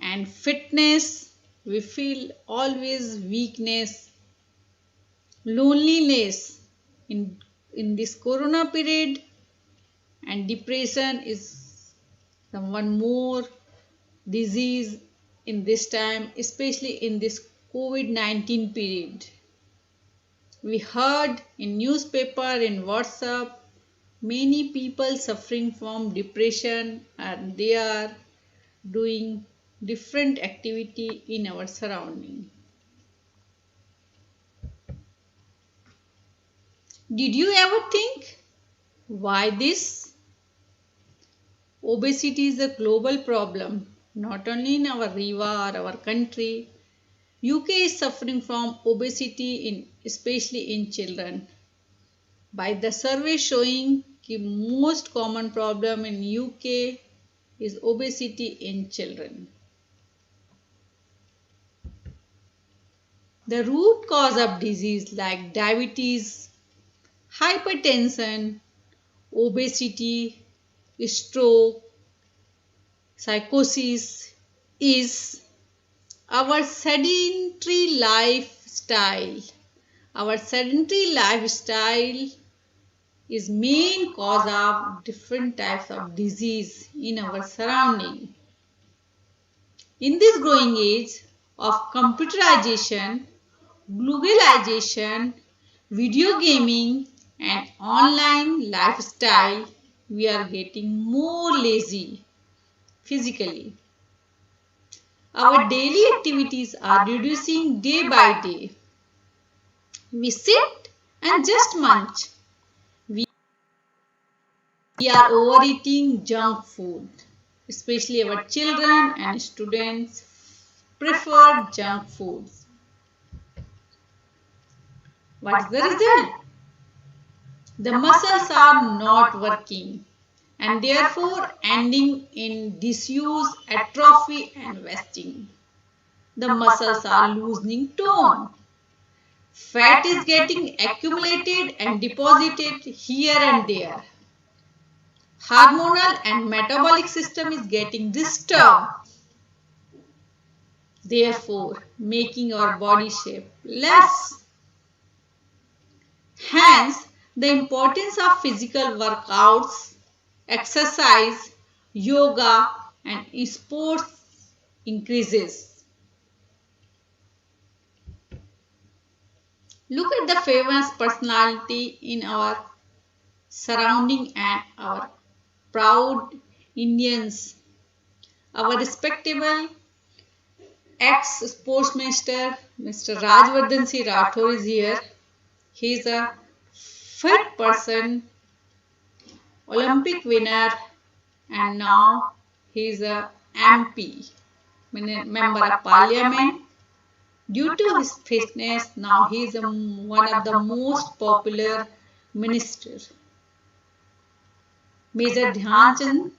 and fitness. We feel always weakness, loneliness in this corona period, and depression is one more disease in this time, especially in this COVID-19 period. We heard in newspaper, in WhatsApp, many people suffering from depression and they are doing different activity in our surrounding. Did you ever think why this? Obesity is a global problem, not only in our river or our country. UK is suffering from obesity especially in children. By the survey showing the most common problem in UK is obesity in children. The root cause of disease like diabetes, hypertension, obesity, stroke, psychosis is our sedentary lifestyle. Our sedentary lifestyle is main cause of different types of disease in our surrounding. In this growing age of computerization, globalization, video gaming and online lifestyle, we are getting more lazy physically. Our daily activities are reducing day by day. We sit and just munch. We are overeating junk food. Especially our children and students prefer junk foods. What is the result? The muscles are not working and therefore ending in disuse, atrophy and wasting. The muscles are losing tone. Fat is getting accumulated and deposited here and there. Hormonal and metabolic system is getting disturbed, therefore making our body shape less. Hence, the importance of physical workouts, exercise, yoga and sports increases. Look at the famous personality in our surrounding and our proud Indians. Our respectable ex-sportsmaster Mr. Rajvardhan Singh Rathore is here. He is a fit person, Olympic winner and now he is a MP, Member of Parliament. Due to his fitness, now he is one of the most popular ministers. Major Dhyan Chand,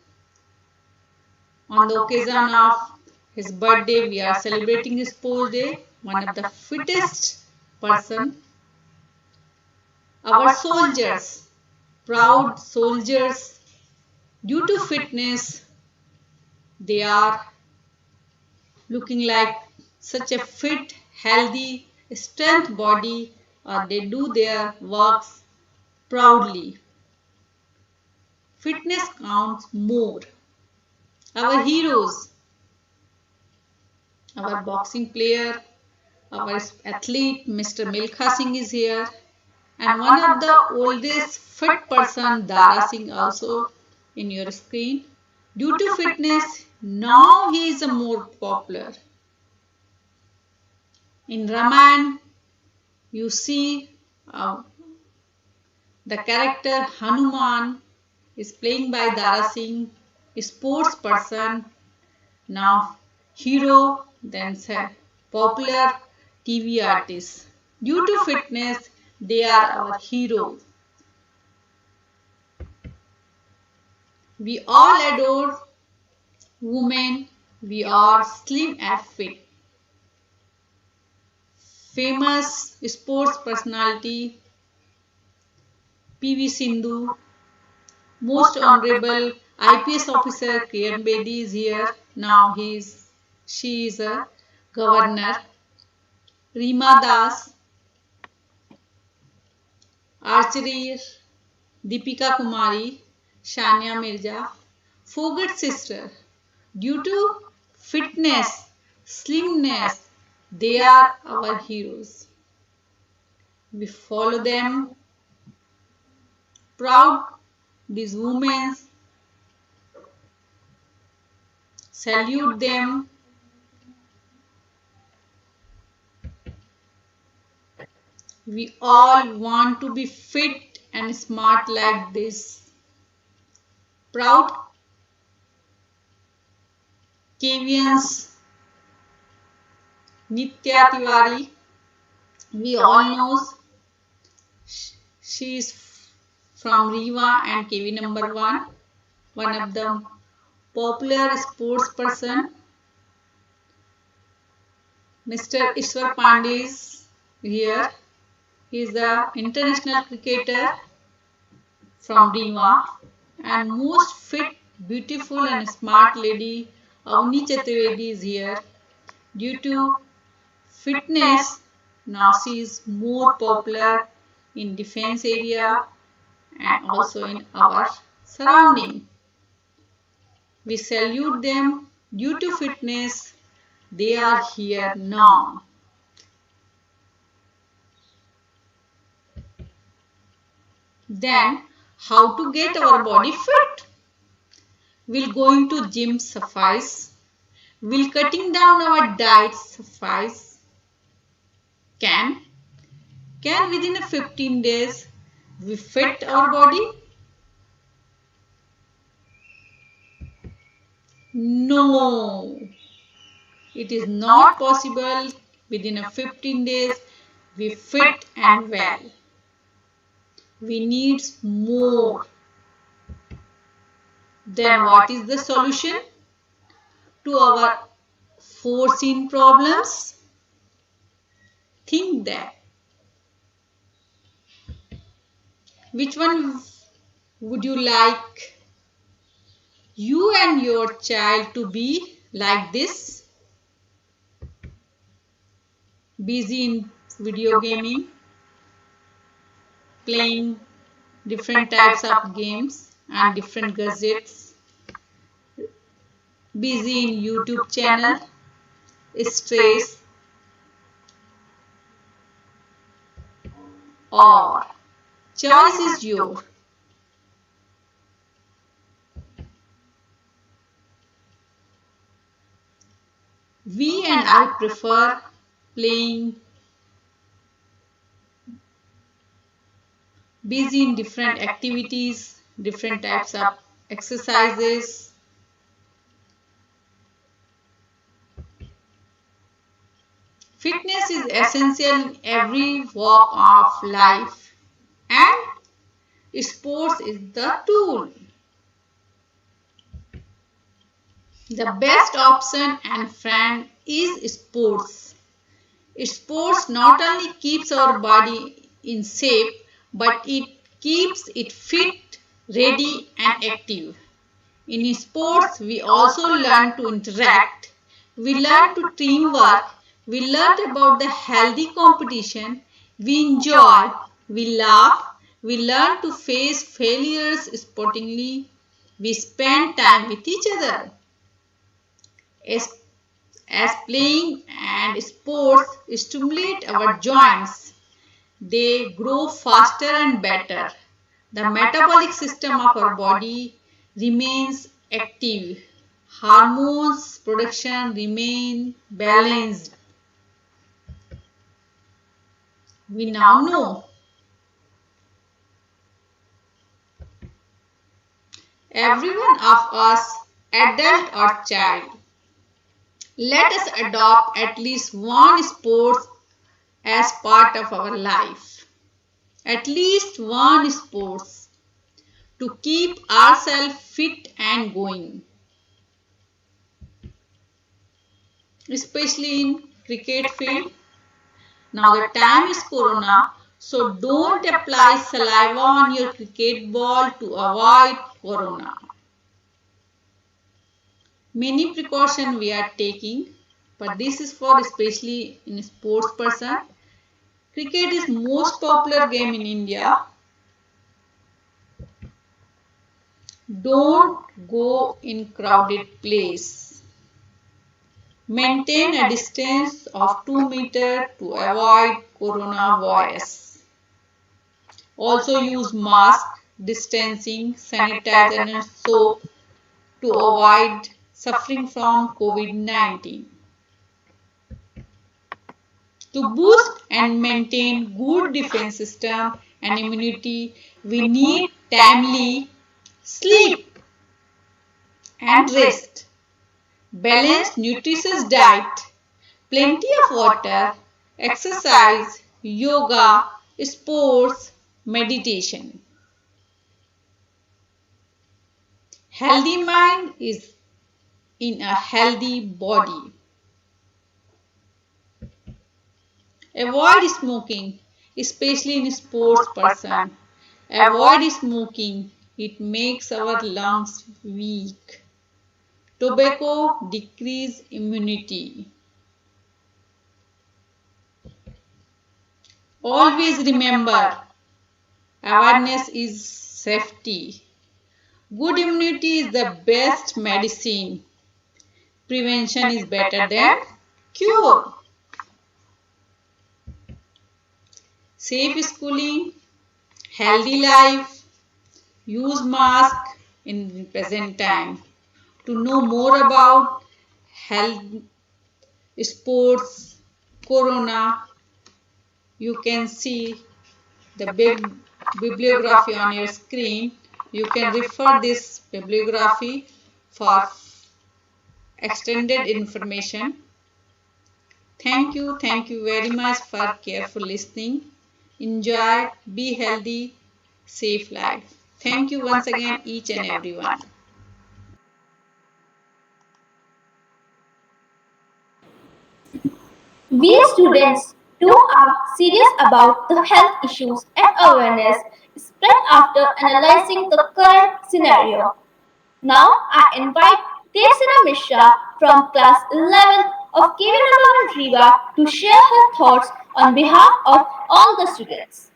on the occasion of his birthday, we are celebrating his sports day, one of the fittest person. Our soldiers, proud soldiers, due to fitness, they are looking like such a fit, healthy, strength body, or they do their works proudly. Fitness counts more. Our heroes, our boxing player, our athlete Mr. Milkha Singh is here, and one of the oldest fit person Dara Singh also in your screen. Due to fitness, now he is more popular. In Ramayana, you see the character Hanuman is playing by Dara Singh, a sports person, now hero, then popular TV artist. Due to fitness, they are our heroes. We all adore women. We are slim and fit. Famous sports personality PV Sindhu, most honorable IPS officer Kiran Bedi is here. Now she is a governor. Reema Das, archery Deepika Kumari, Shania Mirza, Fogart sister. Due to fitness, slimness, They are our heroes. We follow them, proud these women, salute them. We all want to be fit and smart like this. Proud Kevians Nitya Tiwari. We all know she is from Rewa and KV number 1, one of the popular sports person. Mr. Ishwar Pandey is here. He is the international cricketer from Rewa and most fit, beautiful and smart lady Avni Chaturvedi is here. Due to fitness, now she is more popular in defense area and also in our surrounding. We salute them due to fitness. They are here now. Then how to get our body fit? Will going to gym suffice? Will cutting down our diet suffice? Can within 15 days we fit our body? No, it is not possible within 15 days we fit and well. We need more. Then what is the solution to our foreseen problems? Think that. Which one would you like you and your child to be like this? Busy in video gaming, playing different types of games and different gadgets, busy in YouTube channel, stress, or choice is yours. We and I prefer playing, busy in different activities, different types of exercises. Fitness is essential in every walk of life and sports is the tool. The best option and friend is sports. Sports not only keeps our body in shape, but it keeps it fit, ready and active. In sports, we also learn to interact, we learn to teamwork, we learn about the healthy competition, we enjoy, we laugh, we learn to face failures sportingly, we spend time with each other. As playing and sports stimulate our joints, they grow faster and better. The metabolic system of our body remains active. Hormones production remain balanced. We now know everyone of us, adult or child, let us adopt at least one sport as part of our life. At least one sport to keep ourselves fit and going. Especially in cricket field. Now the time is corona, so don't apply saliva on your cricket ball to avoid corona. Many precautions we are taking, but this is for especially in sports person. Cricket is most popular game in India. Don't go in crowded place. Maintain a distance of 2 meters to avoid coronavirus. Also use mask, distancing, sanitizer and soap to avoid suffering from COVID-19. To boost and maintain good defense system and immunity, we need timely sleep and rest, balanced nutritious diet, plenty of water, exercise, yoga, sports, meditation. Healthy mind is in a healthy body. Avoid smoking, especially in sports person. Avoid smoking, it makes our lungs weak. Tobacco decrease immunity. Always remember, awareness is safety. Good immunity is the best medicine. Prevention is better than cure. Safe schooling, healthy life, use mask in present time. To know more about health, sports, corona, you can see the big bibliography on your screen. You can refer this bibliography for extended information. Thank you very much for careful listening. Enjoy, be healthy, safe life. Thank you once again, each and everyone. We students too are serious about the health issues and awareness spread after analyzing the current scenario. Now I invite Tesina Mishra from class 11 of KV number 1 Riva to share her thoughts on behalf of all the students.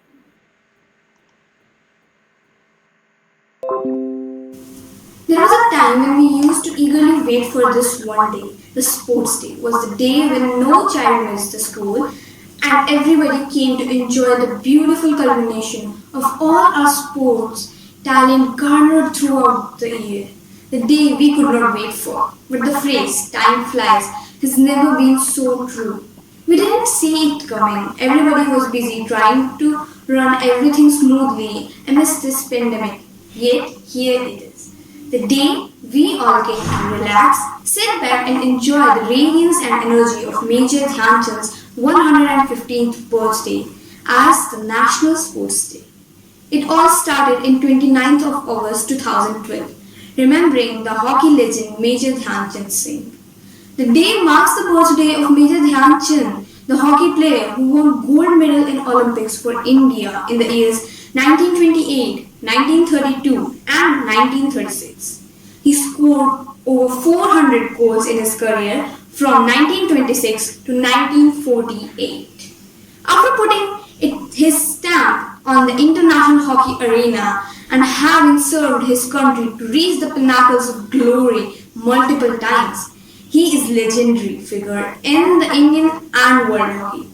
There was a time when we used to eagerly wait for this one day. The sports day was the day when no child missed the school and everybody came to enjoy the beautiful culmination of all our sports talent garnered throughout the year. The day we could not wait for. But the phrase, time flies, has never been so true. We didn't see it coming. Everybody was busy trying to run everything smoothly amidst this pandemic. Yet, here it is. The day we all get to relax, sit back and enjoy the radiance and energy of Major Dhyan Chand's 115th birthday as the National Sports Day. It all started in 29th of August 2012, remembering the hockey legend Major Dhyan Chand Singh. The day marks the birthday of Major Dhyan Chand, the hockey player who won gold medal in Olympics for India in the years 1928, 1932 and 1936. He scored over 400 goals in his career from 1926 to 1948. After putting his stamp on the international hockey arena and having served his country to reach the pinnacles of glory multiple times, he is a legendary figure in the Indian and world hockey.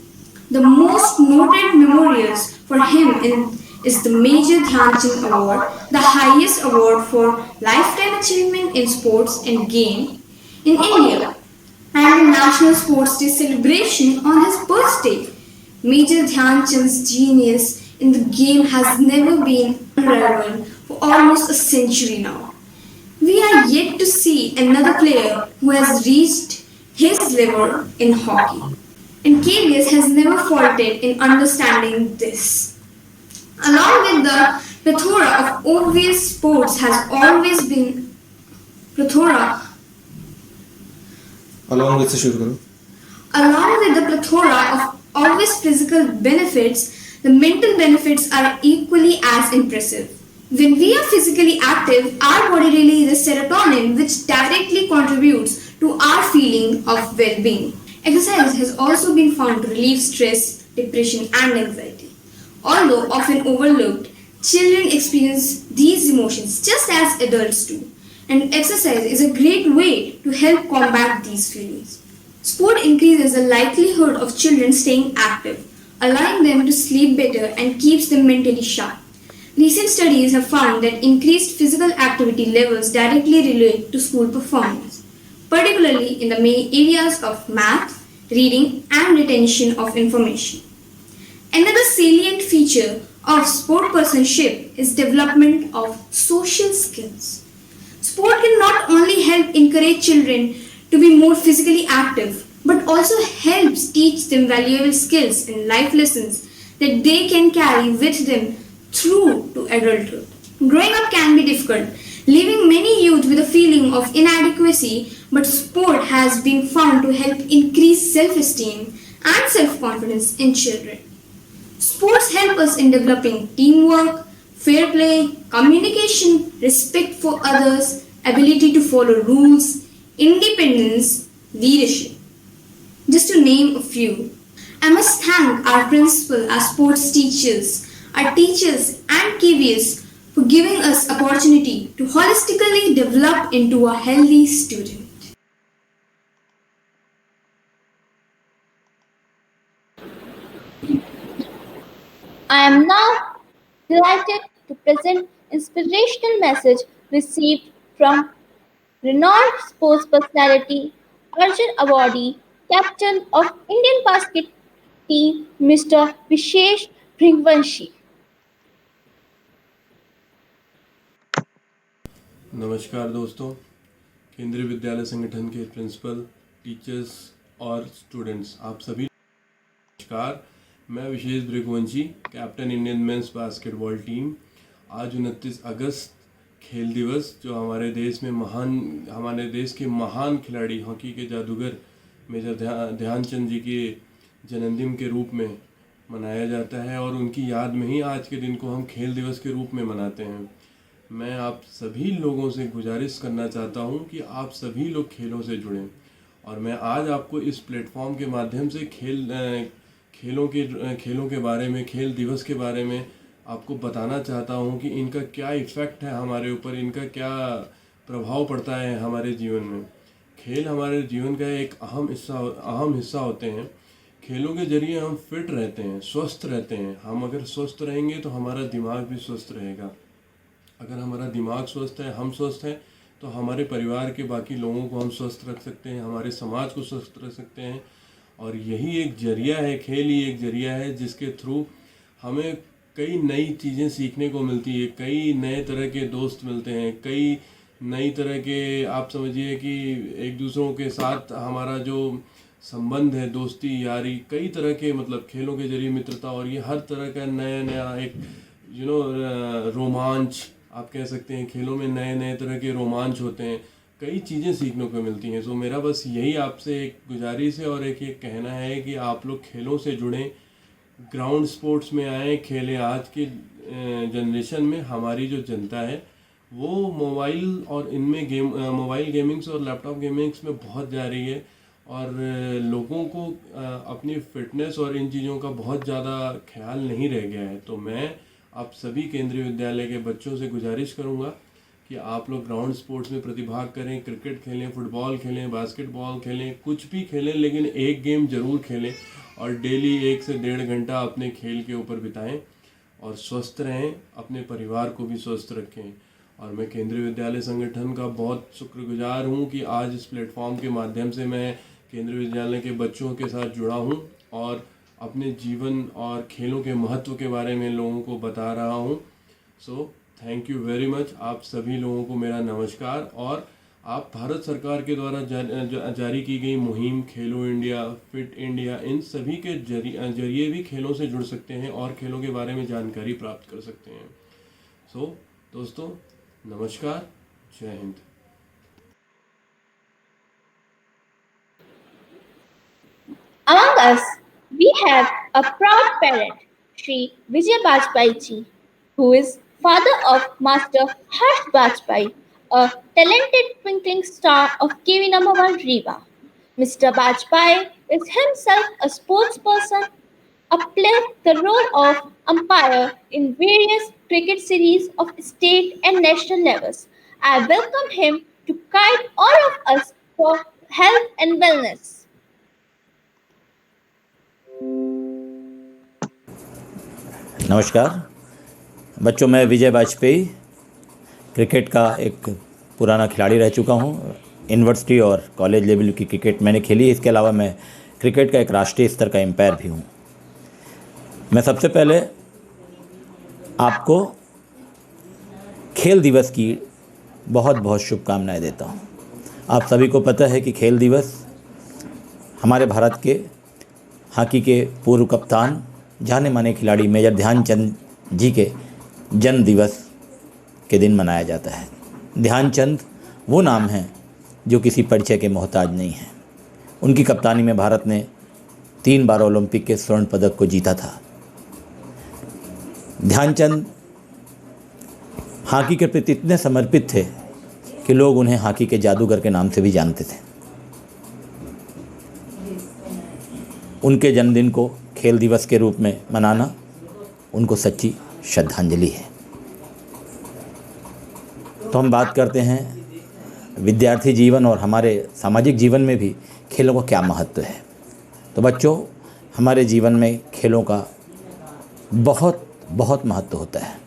The most noted memorials for him is the Major Dhyan Chand Award, the highest award for lifetime achievement in sports and game in India, and the National Sports Day celebration on his birthday. Major Dhyan Chand's genius in the game has never been unrivaled for almost a century now. We are yet to see another player who has reached his level in hockey, and KVS has never faltered in understanding this. Along with the plethora of obvious sports has always been plethora. Along with the plethora of obvious physical benefits, the mental benefits are equally as impressive. When we are physically active, our body releases serotonin, which directly contributes to our feeling of well-being. Exercise has also been found to relieve stress, depression, and anxiety. Although often overlooked, children experience these emotions just as adults do, and exercise is a great way to help combat these feelings. Sport increases the likelihood of children staying active, allowing them to sleep better and keeps them mentally sharp. Recent studies have found that increased physical activity levels directly relate to school performance, particularly in the main areas of math, reading, and retention of information. Another salient feature of sportspersonship is development of social skills. Sport can not only help encourage children to be more physically active, but also helps teach them valuable skills and life lessons that they can carry with them through to adulthood. Growing up can be difficult, leaving many youth with a feeling of inadequacy, but sport has been found to help increase self-esteem and self-confidence in children. Sports help us in developing teamwork, fair play, communication, respect for others, ability to follow rules, independence, leadership. Just to name a few. I must thank our principal, our sports teachers, our teachers and KVS for giving us opportunity to holistically develop into a healthy student. I am now delighted to present inspirational message received from renowned sports personality, Arjun Awardee, captain of Indian basket team, Mr. Vishesh Bhringvanshi. नमस्कार दोस्तों, केंद्रीय विद्यालय संगठन के principal, teachers और students, आप सभी नमस्कार। मैं Vishesh Bhriguvanshi, captain Indian men's basketball team. आज 29 अगस्त खेल दिवस, जो हमारे देश के महान खिलाड़ी, हॉकी के जादूगर मेजर ध्यानचंद जी के जन्मदिन के रूप में मनाया जाता है और उनकी याद में ही आज के दिन को हम खेल दिवस के रूप में मनाते हैं। मैं आप सभी लोगों से गुजारिश करना चाहता हूं कि आप सभी लोग खेलों से जुड़ें, और मैं आज आपको इस प्लेटफॉर्म के माध्यम से खेलों के बारे में, खेल दिवस के बारे में आपको बताना चाहता हूं कि इनका क्या इफ़ेक्ट है हमारे ऊपर, इनका क्या प्रभाव पड़ता है हमारे जीवन में। खेल हमारे जीवन का एक अहम हिस्सा होते हैं। खेलों के जरिए हम फिट रहते हैं, स्वस्थ रहते हैं। हम अगर स्वस्थ रहेंगे तो हमारा दिमाग भी स्वस्थ रहेगा। अगर हमारा दिमाग स्वस्थ है, हम स्वस्थ हैं, तो हमारे परिवार के बाकी लोगों को हम स्वस्थ रख सकते हैं, हमारे समाज को स्वस्थ रख सकते हैं। और यही एक जरिया है, खेल ही एक जरिया है जिसके थ्रू हमें कई नई चीज़ें सीखने को मिलती है, कई नए तरह के दोस्त मिलते हैं, कई नई तरह के, आप समझिए कि एक दूसरों के साथ हमारा जो संबंध है, दोस्ती यारी, कई तरह के, मतलब खेलों के जरिए मित्रता, और ये हर तरह का नया एक रोमांच आप कह सकते हैं। खेलों में नए तरह के रोमांच होते हैं, कई चीज़ें सीखने को मिलती हैं। सो मेरा बस यही आपसे एक गुजारिश है और एक ये कहना है कि आप लोग खेलों से जुड़ें, ग्राउंड स्पोर्ट्स में आएँ, खेलें। आज के जनरेशन में हमारी जो जनता है वो मोबाइल और इनमें मोबाइल गेमिंग्स और लैपटॉप गेमिंग्स में बहुत जा रही है, और लोगों को अपनी फिटनेस और इन चीज़ों का बहुत ज़्यादा ख्याल नहीं रह गया है। तो मैं आप सभी केंद्रीय विद्यालय के बच्चों से गुजारिश करूंगा कि आप लोग ग्राउंड स्पोर्ट्स में प्रतिभाग करें, क्रिकेट खेलें, फुटबॉल खेलें, बास्केटबॉल खेलें, कुछ भी खेलें, लेकिन एक गेम ज़रूर खेलें और डेली 1 से 1.5 घंटा अपने खेल के ऊपर बिताएं और स्वस्थ रहें, अपने परिवार को भी स्वस्थ रखें। और मैं केंद्रीय विद्यालय संगठन का बहुत शुक्रगुजार हूँ कि आज इस प्लेटफॉर्म के माध्यम से मैं केंद्रीय विद्यालय के बच्चों के साथ जुड़ा हूँ और अपने जीवन और खेलों के महत्व के बारे में लोगों को बता रहा हूँ। So thank you very much. आप सभी लोगों को मेरा नमस्कार। और आप भारत सरकार के द्वारा जारी की गई मुहिम खेलो इंडिया, फिट इंडिया, इन सभी के जरिए भी खेलों से जुड़ सकते हैं और खेलों के बारे में जानकारी प्राप्त कर सकते हैं। सो दोस्तों नमस्कार, जय Hind. Among us, we have a proud parent, Shri Vijay Bajpai ji, who is father of Master Harsh Bajpai, a talented twinkling star of KV number 1 Rewa. Mr. Bajpai is himself a sports person, played the role of umpire in various cricket series of state and national levels. I welcome him to guide all of us for health and wellness. नमस्कार बच्चों, मैं विजय Vajpayee cricket का एक पुराना खिलाड़ी रह चुका हूँ। यूनिवर्सिटी और कॉलेज लेवल की क्रिकेट मैंने खेली है। इसके अलावा मैं क्रिकेट का एक राष्ट्रीय स्तर का एम्पायर भी हूँ। मैं सबसे पहले आपको खेल दिवस की बहुत बहुत शुभकामनाएं देता हूँ। आप सभी को पता है कि खेल दिवस हमारे भारत के हॉकी के पूर्व कप्तान जाने माने खिलाड़ी मेजर ध्यानचंद जी के जन्म दिवस के दिन मनाया जाता है। ध्यानचंद वो नाम है जो किसी परिचय के मोहताज नहीं है। उनकी कप्तानी में भारत ने 3 बार ओलंपिक के स्वर्ण पदक को जीता था। ध्यानचंद हॉकी के प्रति इतने समर्पित थे कि लोग उन्हें हॉकी के जादूगर के नाम से भी जानते थे। उनके जन्मदिन को खेल दिवस के रूप में मनाना उनको सच्ची श्रद्धांजलि है। तो हम बात करते हैं विद्यार्थी जीवन और हमारे सामाजिक जीवन में भी खेलों का क्या महत्व है। तो बच्चों, हमारे जीवन में खेलों का बहुत बहुत महत्व होता है।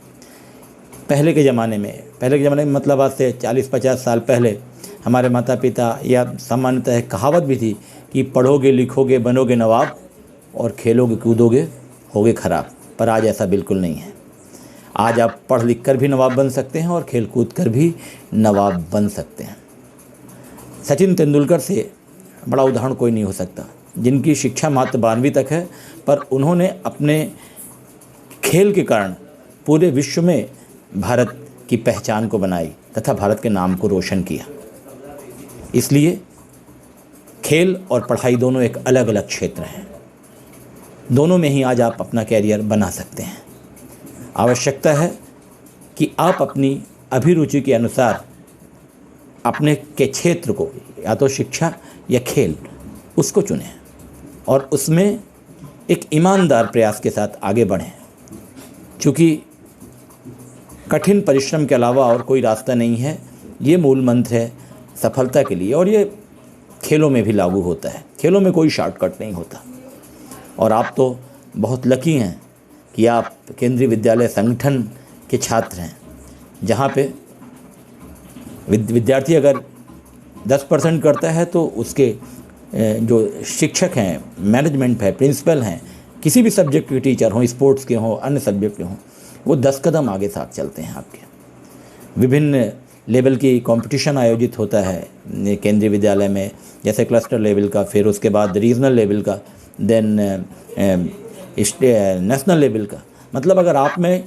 पहले के ज़माने में मतलब आज से 40-50 साल पहले हमारे माता पिता या सामान्यतः कहावत भी थी कि पढ़ोगे लिखोगे बनोगे नवाब और खेलोगे कूदोगे होगे खराब। पर आज ऐसा बिल्कुल नहीं है। आज आप पढ़ लिख कर भी नवाब बन सकते हैं और खेल कूद कर भी नवाब बन सकते हैं। सचिन तेंदुलकर से बड़ा उदाहरण कोई नहीं हो सकता, जिनकी शिक्षा मात्र 12वीं तक है, पर उन्होंने अपने खेल के कारण पूरे विश्व में भारत की पहचान को बनाई तथा भारत के नाम को रोशन किया। इसलिए खेल और पढ़ाई दोनों एक अलग अलग क्षेत्र हैं। दोनों में ही आज आप अपना कैरियर बना सकते हैं। आवश्यकता है कि आप अपनी अभिरुचि के अनुसार अपने के क्षेत्र को, या तो शिक्षा या खेल, उसको चुनें और उसमें एक ईमानदार प्रयास के साथ आगे बढ़ें। क्योंकि कठिन परिश्रम के अलावा और कोई रास्ता नहीं है, ये मूल मंत्र है सफलता के लिए। और ये खेलों में भी लागू होता है। खेलों में कोई शॉर्टकट नहीं होता। और आप तो बहुत लकी हैं कि आप केंद्रीय विद्यालय संगठन के छात्र हैं, जहाँ पे विद्यार्थी अगर 10% करता है तो उसके जो शिक्षक हैं, मैनेजमेंट है, प्रिंसिपल हैं, किसी भी सब्जेक्ट के टीचर हों, स्पोर्ट्स के हों, अन्य सब्जेक्ट के हों, वो 10 कदम आगे साथ चलते हैं आपके। विभिन्न लेवल की कंपटीशन आयोजित होता है केंद्रीय विद्यालय में, जैसे क्लस्टर लेवल का, फिर उसके बाद रीजनल लेवल का, देन नेशनल लेवल का। मतलब अगर आप में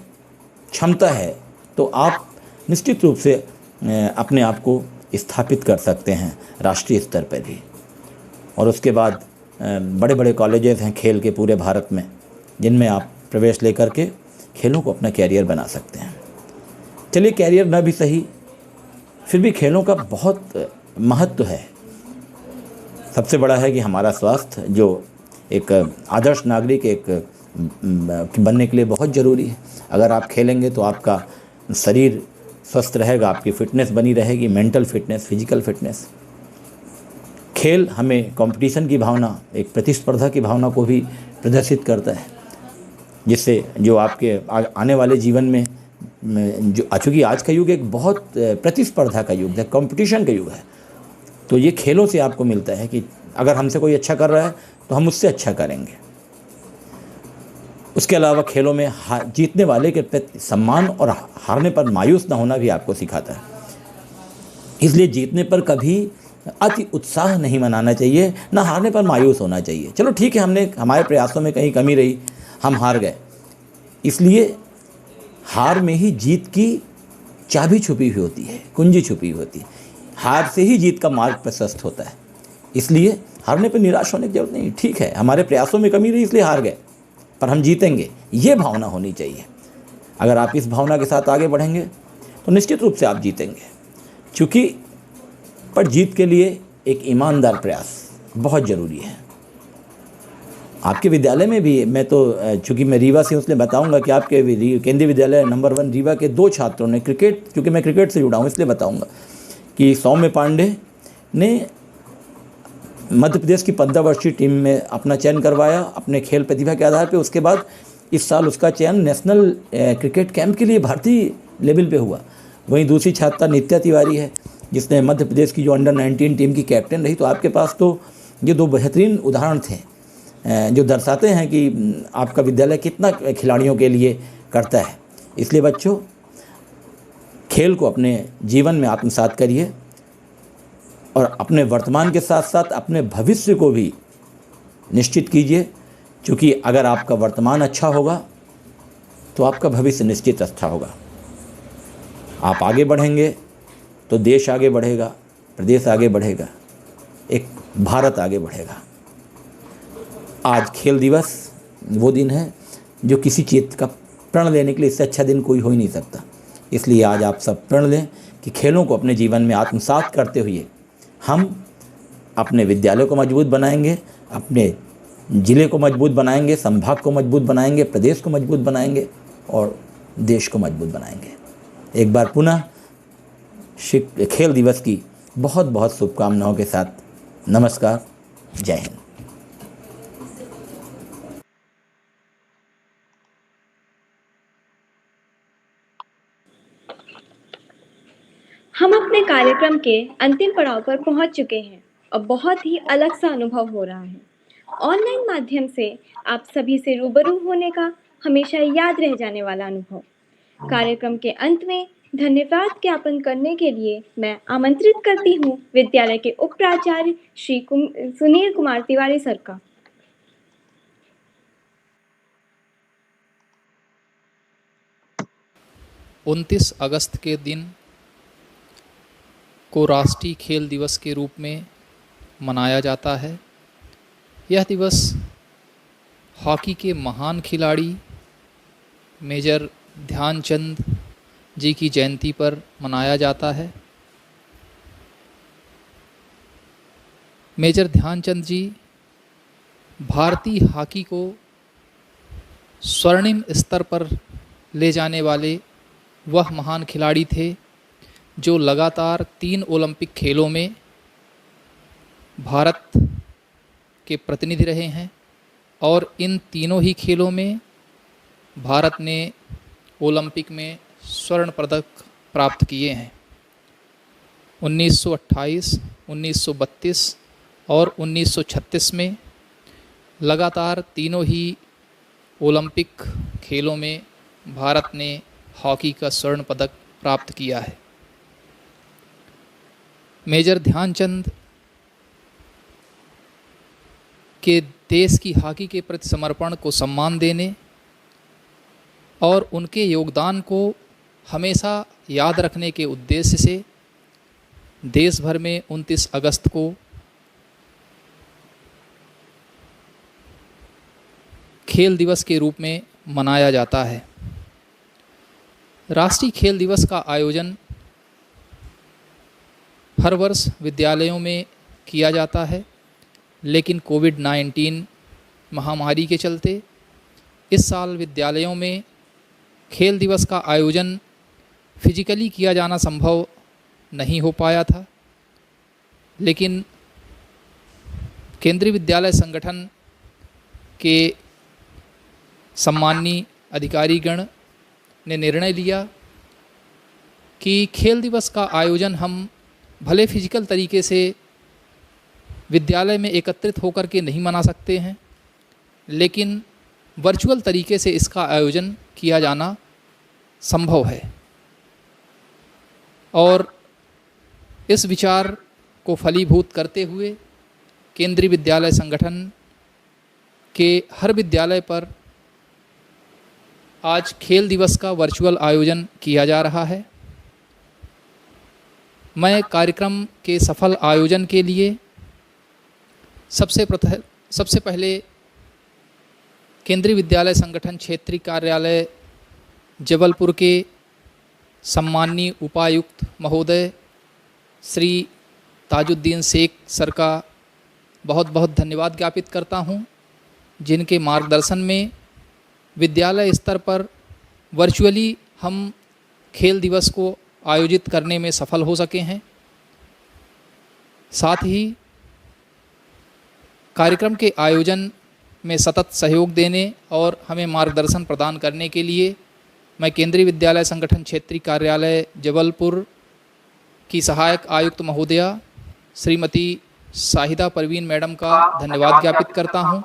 क्षमता है तो आप निश्चित रूप से अपने आप को स्थापित कर सकते हैं राष्ट्रीय स्तर पर भी। और उसके बाद बड़े बड़े कॉलेजेस हैं खेल के पूरे भारत में, जिनमें आप प्रवेश लेकर के खेलों को अपना कैरियर बना सकते हैं। चलिए, कैरियर ना भी सही, फिर भी खेलों का बहुत महत्व है। सबसे बड़ा है कि हमारा स्वास्थ्य, जो एक आदर्श नागरिक एक बनने के लिए बहुत ज़रूरी है। अगर आप खेलेंगे तो आपका शरीर स्वस्थ रहेगा, आपकी फ़िटनेस बनी रहेगी, मेंटल फिटनेस, फिजिकल फिटनेस। खेल हमें कंपटीशन की भावना, एक प्रतिस्पर्धा की भावना को भी प्रदर्शित करता है, जिससे जो आपके आने वाले जीवन में जो, चूँकि आज का युग एक बहुत प्रतिस्पर्धा का युग है, कंपटीशन का युग है, तो ये खेलों से आपको मिलता है कि अगर हमसे कोई अच्छा कर रहा है तो हम उससे अच्छा करेंगे। उसके अलावा खेलों में जीतने वाले के प्रति सम्मान और हारने पर मायूस ना होना भी आपको सिखाता है। इसलिए जीतने पर कभी अति उत्साह नहीं मनाना चाहिए, ना हारने पर मायूस होना चाहिए। चलो ठीक है, हमारे प्रयासों में कहीं कमी रही, हम हार गए। इसलिए हार में ही जीत की चाबी छुपी हुई होती है, कुंजी छुपी हुई होती है। हार से ही जीत का मार्ग प्रशस्त होता है। इसलिए हारने पर निराश होने की जरूरत नहीं। ठीक है, हमारे प्रयासों में कमी रही इसलिए हार गए, पर हम जीतेंगे, ये भावना होनी चाहिए। अगर आप इस भावना के साथ आगे बढ़ेंगे तो निश्चित रूप से आप जीतेंगे। क्योंकि पर जीत के लिए एक ईमानदार प्रयास बहुत ज़रूरी है। आपके विद्यालय में भी, मैं तो चूँकि मैं रीवा से इसलिए बताऊंगा कि आपके केंद्रीय विद्यालय नंबर 1 रीवा के 2 छात्रों ने क्रिकेट, क्योंकि मैं क्रिकेट से जुड़ा हूँ इसलिए बताऊंगा कि सौम्य पांडे ने मध्य प्रदेश की 15 वर्षीय टीम में अपना चयन करवाया अपने खेल प्रतिभा के आधार पर। उसके बाद इस साल उसका चयन नेशनल क्रिकेट कैंप के लिए भारतीय लेवल पे हुआ। वहीं दूसरी छात्रा नित्या तिवारी है जिसने मध्य प्रदेश की जो अंडर 19 टीम की कैप्टन रही। तो आपके पास तो ये दो बेहतरीन उदाहरण थे जो दर्शाते हैं कि आपका विद्यालय कितना खिलाड़ियों के लिए करता है। इसलिए बच्चों, खेल को अपने जीवन में आत्मसात करिए और अपने वर्तमान के साथ साथ अपने भविष्य को भी निश्चित कीजिए, क्योंकि अगर आपका वर्तमान अच्छा होगा तो आपका भविष्य निश्चित अच्छा होगा। आप आगे बढ़ेंगे तो देश आगे बढ़ेगा, प्रदेश आगे बढ़ेगा, एक भारत आगे बढ़ेगा। आज खेल दिवस वो दिन है जो किसी चीज़ का प्रण लेने के लिए इससे अच्छा दिन कोई हो ही नहीं सकता। इसलिए आज आप सब प्रण लें कि खेलों को अपने जीवन में आत्मसात करते हुए हम अपने विद्यालय को मजबूत बनाएंगे, अपने ज़िले को मजबूत बनाएंगे, संभाग को मजबूत बनाएंगे, प्रदेश को मजबूत बनाएंगे और देश को मजबूत बनाएंगे। एक बार पुनः खेल दिवस की बहुत बहुत शुभकामनाओं के साथ नमस्कार, जय हिंद। हम अपने कार्यक्रम के अंतिम पड़ाव पर पहुंच चुके हैं और बहुत ही अलग सा अनुभव हो रहा है। ऑनलाइन माध्यम से आप सभी से रूबरू होने का हमेशा याद रह जाने वाला अनुभव। कार्यक्रम के अंत में धन्यवाद ज्ञापन करने के लिए मैं आमंत्रित करती हूँ विद्यालय के उप प्राचार्य श्री सुनील कुमार तिवारी सर का। उनतीस अगस्त के दिन को राष्ट्रीय खेल दिवस के रूप में मनाया जाता है। यह दिवस हॉकी के महान खिलाड़ी मेजर ध्यानचंद जी की जयंती पर मनाया जाता है। मेजर ध्यानचंद जी भारतीय हॉकी को स्वर्णिम स्तर पर ले जाने वाले वह महान खिलाड़ी थे जो लगातार 3 ओलंपिक खेलों में भारत के प्रतिनिधि रहे हैं और इन तीनों ही खेलों में भारत ने ओलंपिक में स्वर्ण पदक प्राप्त किए हैं। 1928, 1932 और 1936 में लगातार तीनों ही ओलंपिक खेलों में भारत ने हॉकी का स्वर्ण पदक प्राप्त किया है। मेजर ध्यानचंद के देश की हॉकी के प्रति समर्पण को सम्मान देने और उनके योगदान को हमेशा याद रखने के उद्देश्य से देश भर में 29 अगस्त को खेल दिवस के रूप में मनाया जाता है। राष्ट्रीय खेल दिवस का आयोजन हर वर्ष विद्यालयों में किया जाता है, लेकिन कोविड-19 महामारी के चलते इस साल विद्यालयों में खेल दिवस का आयोजन फिजिकली किया जाना संभव नहीं हो पाया था। लेकिन केंद्रीय विद्यालय संगठन के सम्मानीय अधिकारीगण ने निर्णय लिया कि खेल दिवस का आयोजन हम भले फिजिकल तरीके से विद्यालय में एकत्रित होकर के नहीं मना सकते हैं, लेकिन वर्चुअल तरीके से इसका आयोजन किया जाना संभव है। और इस विचार को फलीभूत करते हुए केंद्रीय विद्यालय संगठन के हर विद्यालय पर आज खेल दिवस का वर्चुअल आयोजन किया जा रहा है। मैं कार्यक्रम के सफल आयोजन के लिए सबसे पहले केंद्रीय विद्यालय संगठन क्षेत्रीय कार्यालय जबलपुर के सम्माननीय उपायुक्त महोदय श्री ताजुद्दीन शेख सर का बहुत बहुत धन्यवाद ज्ञापित करता हूं, जिनके मार्गदर्शन में विद्यालय स्तर पर वर्चुअली हम खेल दिवस को आयोजित करने में सफल हो सके हैं। साथ ही कार्यक्रम के आयोजन में सतत सहयोग देने और हमें मार्गदर्शन प्रदान करने के लिए मैं केंद्रीय विद्यालय संगठन क्षेत्रीय कार्यालय जबलपुर की सहायक आयुक्त महोदया श्रीमती शाहिदा परवीन मैडम का धन्यवाद ज्ञापित करता हूं।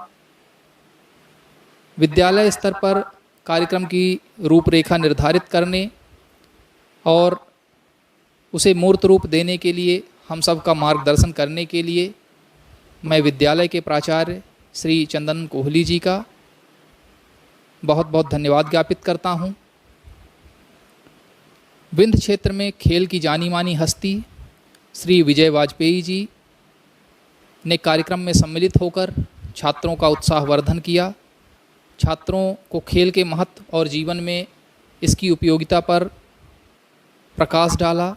विद्यालय स्तर पर कार्यक्रम की रूपरेखा निर्धारित करने और उसे मूर्त रूप देने के लिए हम सब का मार्गदर्शन करने के लिए मैं विद्यालय के प्राचार्य श्री चंदन कोहली जी का बहुत बहुत धन्यवाद ज्ञापित करता हूं। विंध्य क्षेत्र में खेल की जानी मानी हस्ती श्री विजय वाजपेयी जी ने कार्यक्रम में सम्मिलित होकर छात्रों का उत्साहवर्धन किया, छात्रों को खेल के महत्व और जीवन में इसकी उपयोगिता पर प्रकाश डाला।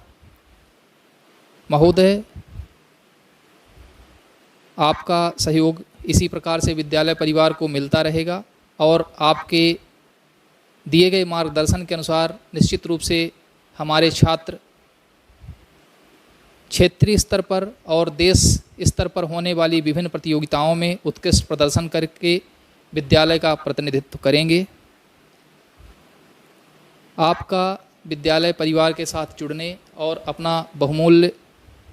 महोदय, आपका सहयोग इसी प्रकार से विद्यालय परिवार को मिलता रहेगा और आपके दिए गए मार्गदर्शन के अनुसार निश्चित रूप से हमारे छात्र क्षेत्रीय स्तर पर और देश स्तर पर होने वाली विभिन्न प्रतियोगिताओं में उत्कृष्ट प्रदर्शन करके विद्यालय का प्रतिनिधित्व करेंगे। आपका विद्यालय परिवार के साथ जुड़ने और अपना बहुमूल्य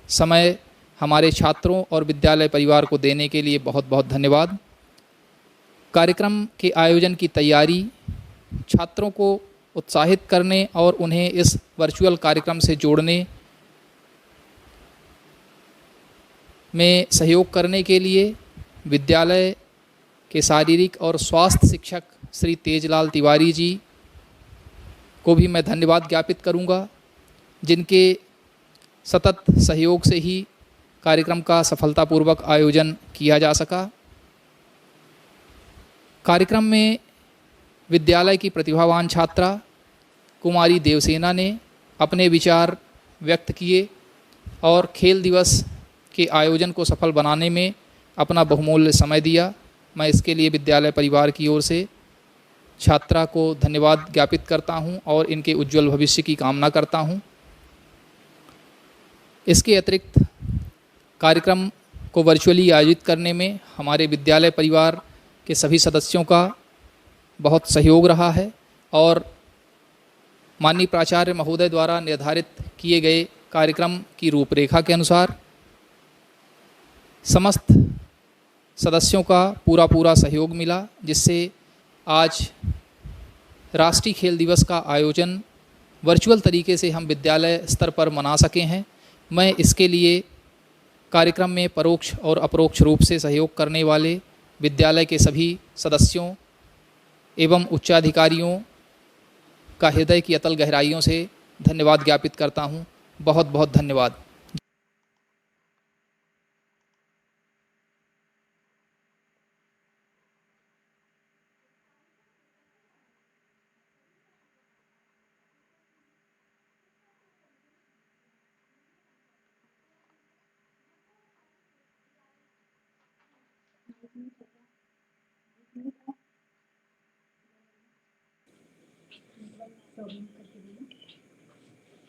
समय हमारे छात्रों और विद्यालय परिवार को देने के लिए बहुत बहुत धन्यवाद। कार्यक्रम के आयोजन की तैयारी, छात्रों को उत्साहित करने और उन्हें इस वर्चुअल कार्यक्रम से जोड़ने में सहयोग करने के लिए विद्यालय के शारीरिक और स्वास्थ्य शिक्षक श्री तेजलाल तिवारी जी को भी मैं धन्यवाद ज्ञापित करूंगा, जिनके सतत सहयोग से ही कार्यक्रम का सफलतापूर्वक आयोजन किया जा सका। कार्यक्रम में विद्यालय की प्रतिभावान छात्रा कुमारी देवसेना ने अपने विचार व्यक्त किए और खेल दिवस के आयोजन को सफल बनाने में अपना बहुमूल्य समय दिया। मैं इसके लिए विद्यालय परिवार की ओर से छात्रा को धन्यवाद ज्ञापित करता हूं और इनके उज्जवल भविष्य की कामना करता हूं। इसके अतिरिक्त कार्यक्रम को वर्चुअली आयोजित करने में हमारे विद्यालय परिवार के सभी सदस्यों का बहुत सहयोग रहा है और माननीय प्राचार्य महोदय द्वारा निर्धारित किए गए कार्यक्रम की रूपरेखा के अनुसार समस्त सदस्यों का पूरा सहयोग मिला, जिससे आज राष्ट्रीय खेल दिवस का आयोजन वर्चुअल तरीके से हम विद्यालय स्तर पर मना सके हैं। मैं इसके लिए कार्यक्रम में परोक्ष और अपरोक्ष रूप से सहयोग करने वाले विद्यालय के सभी सदस्यों एवं उच्चाधिकारियों का हृदय की अतल गहराइयों से धन्यवाद ज्ञापित करता हूं। बहुत बहुत धन्यवाद।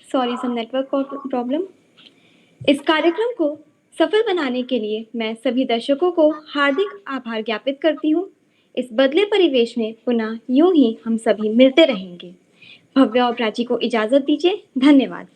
Sorry, some network problem. इस कार्यक्रम को सफल बनाने के लिए मैं सभी दर्शकों को हार्दिक आभार ज्ञापित करती हूँ। इस बदले परिवेश में पुनः यूं ही हम सभी मिलते रहेंगे। भव्या और प्राची को इजाजत दीजिए। धन्यवाद।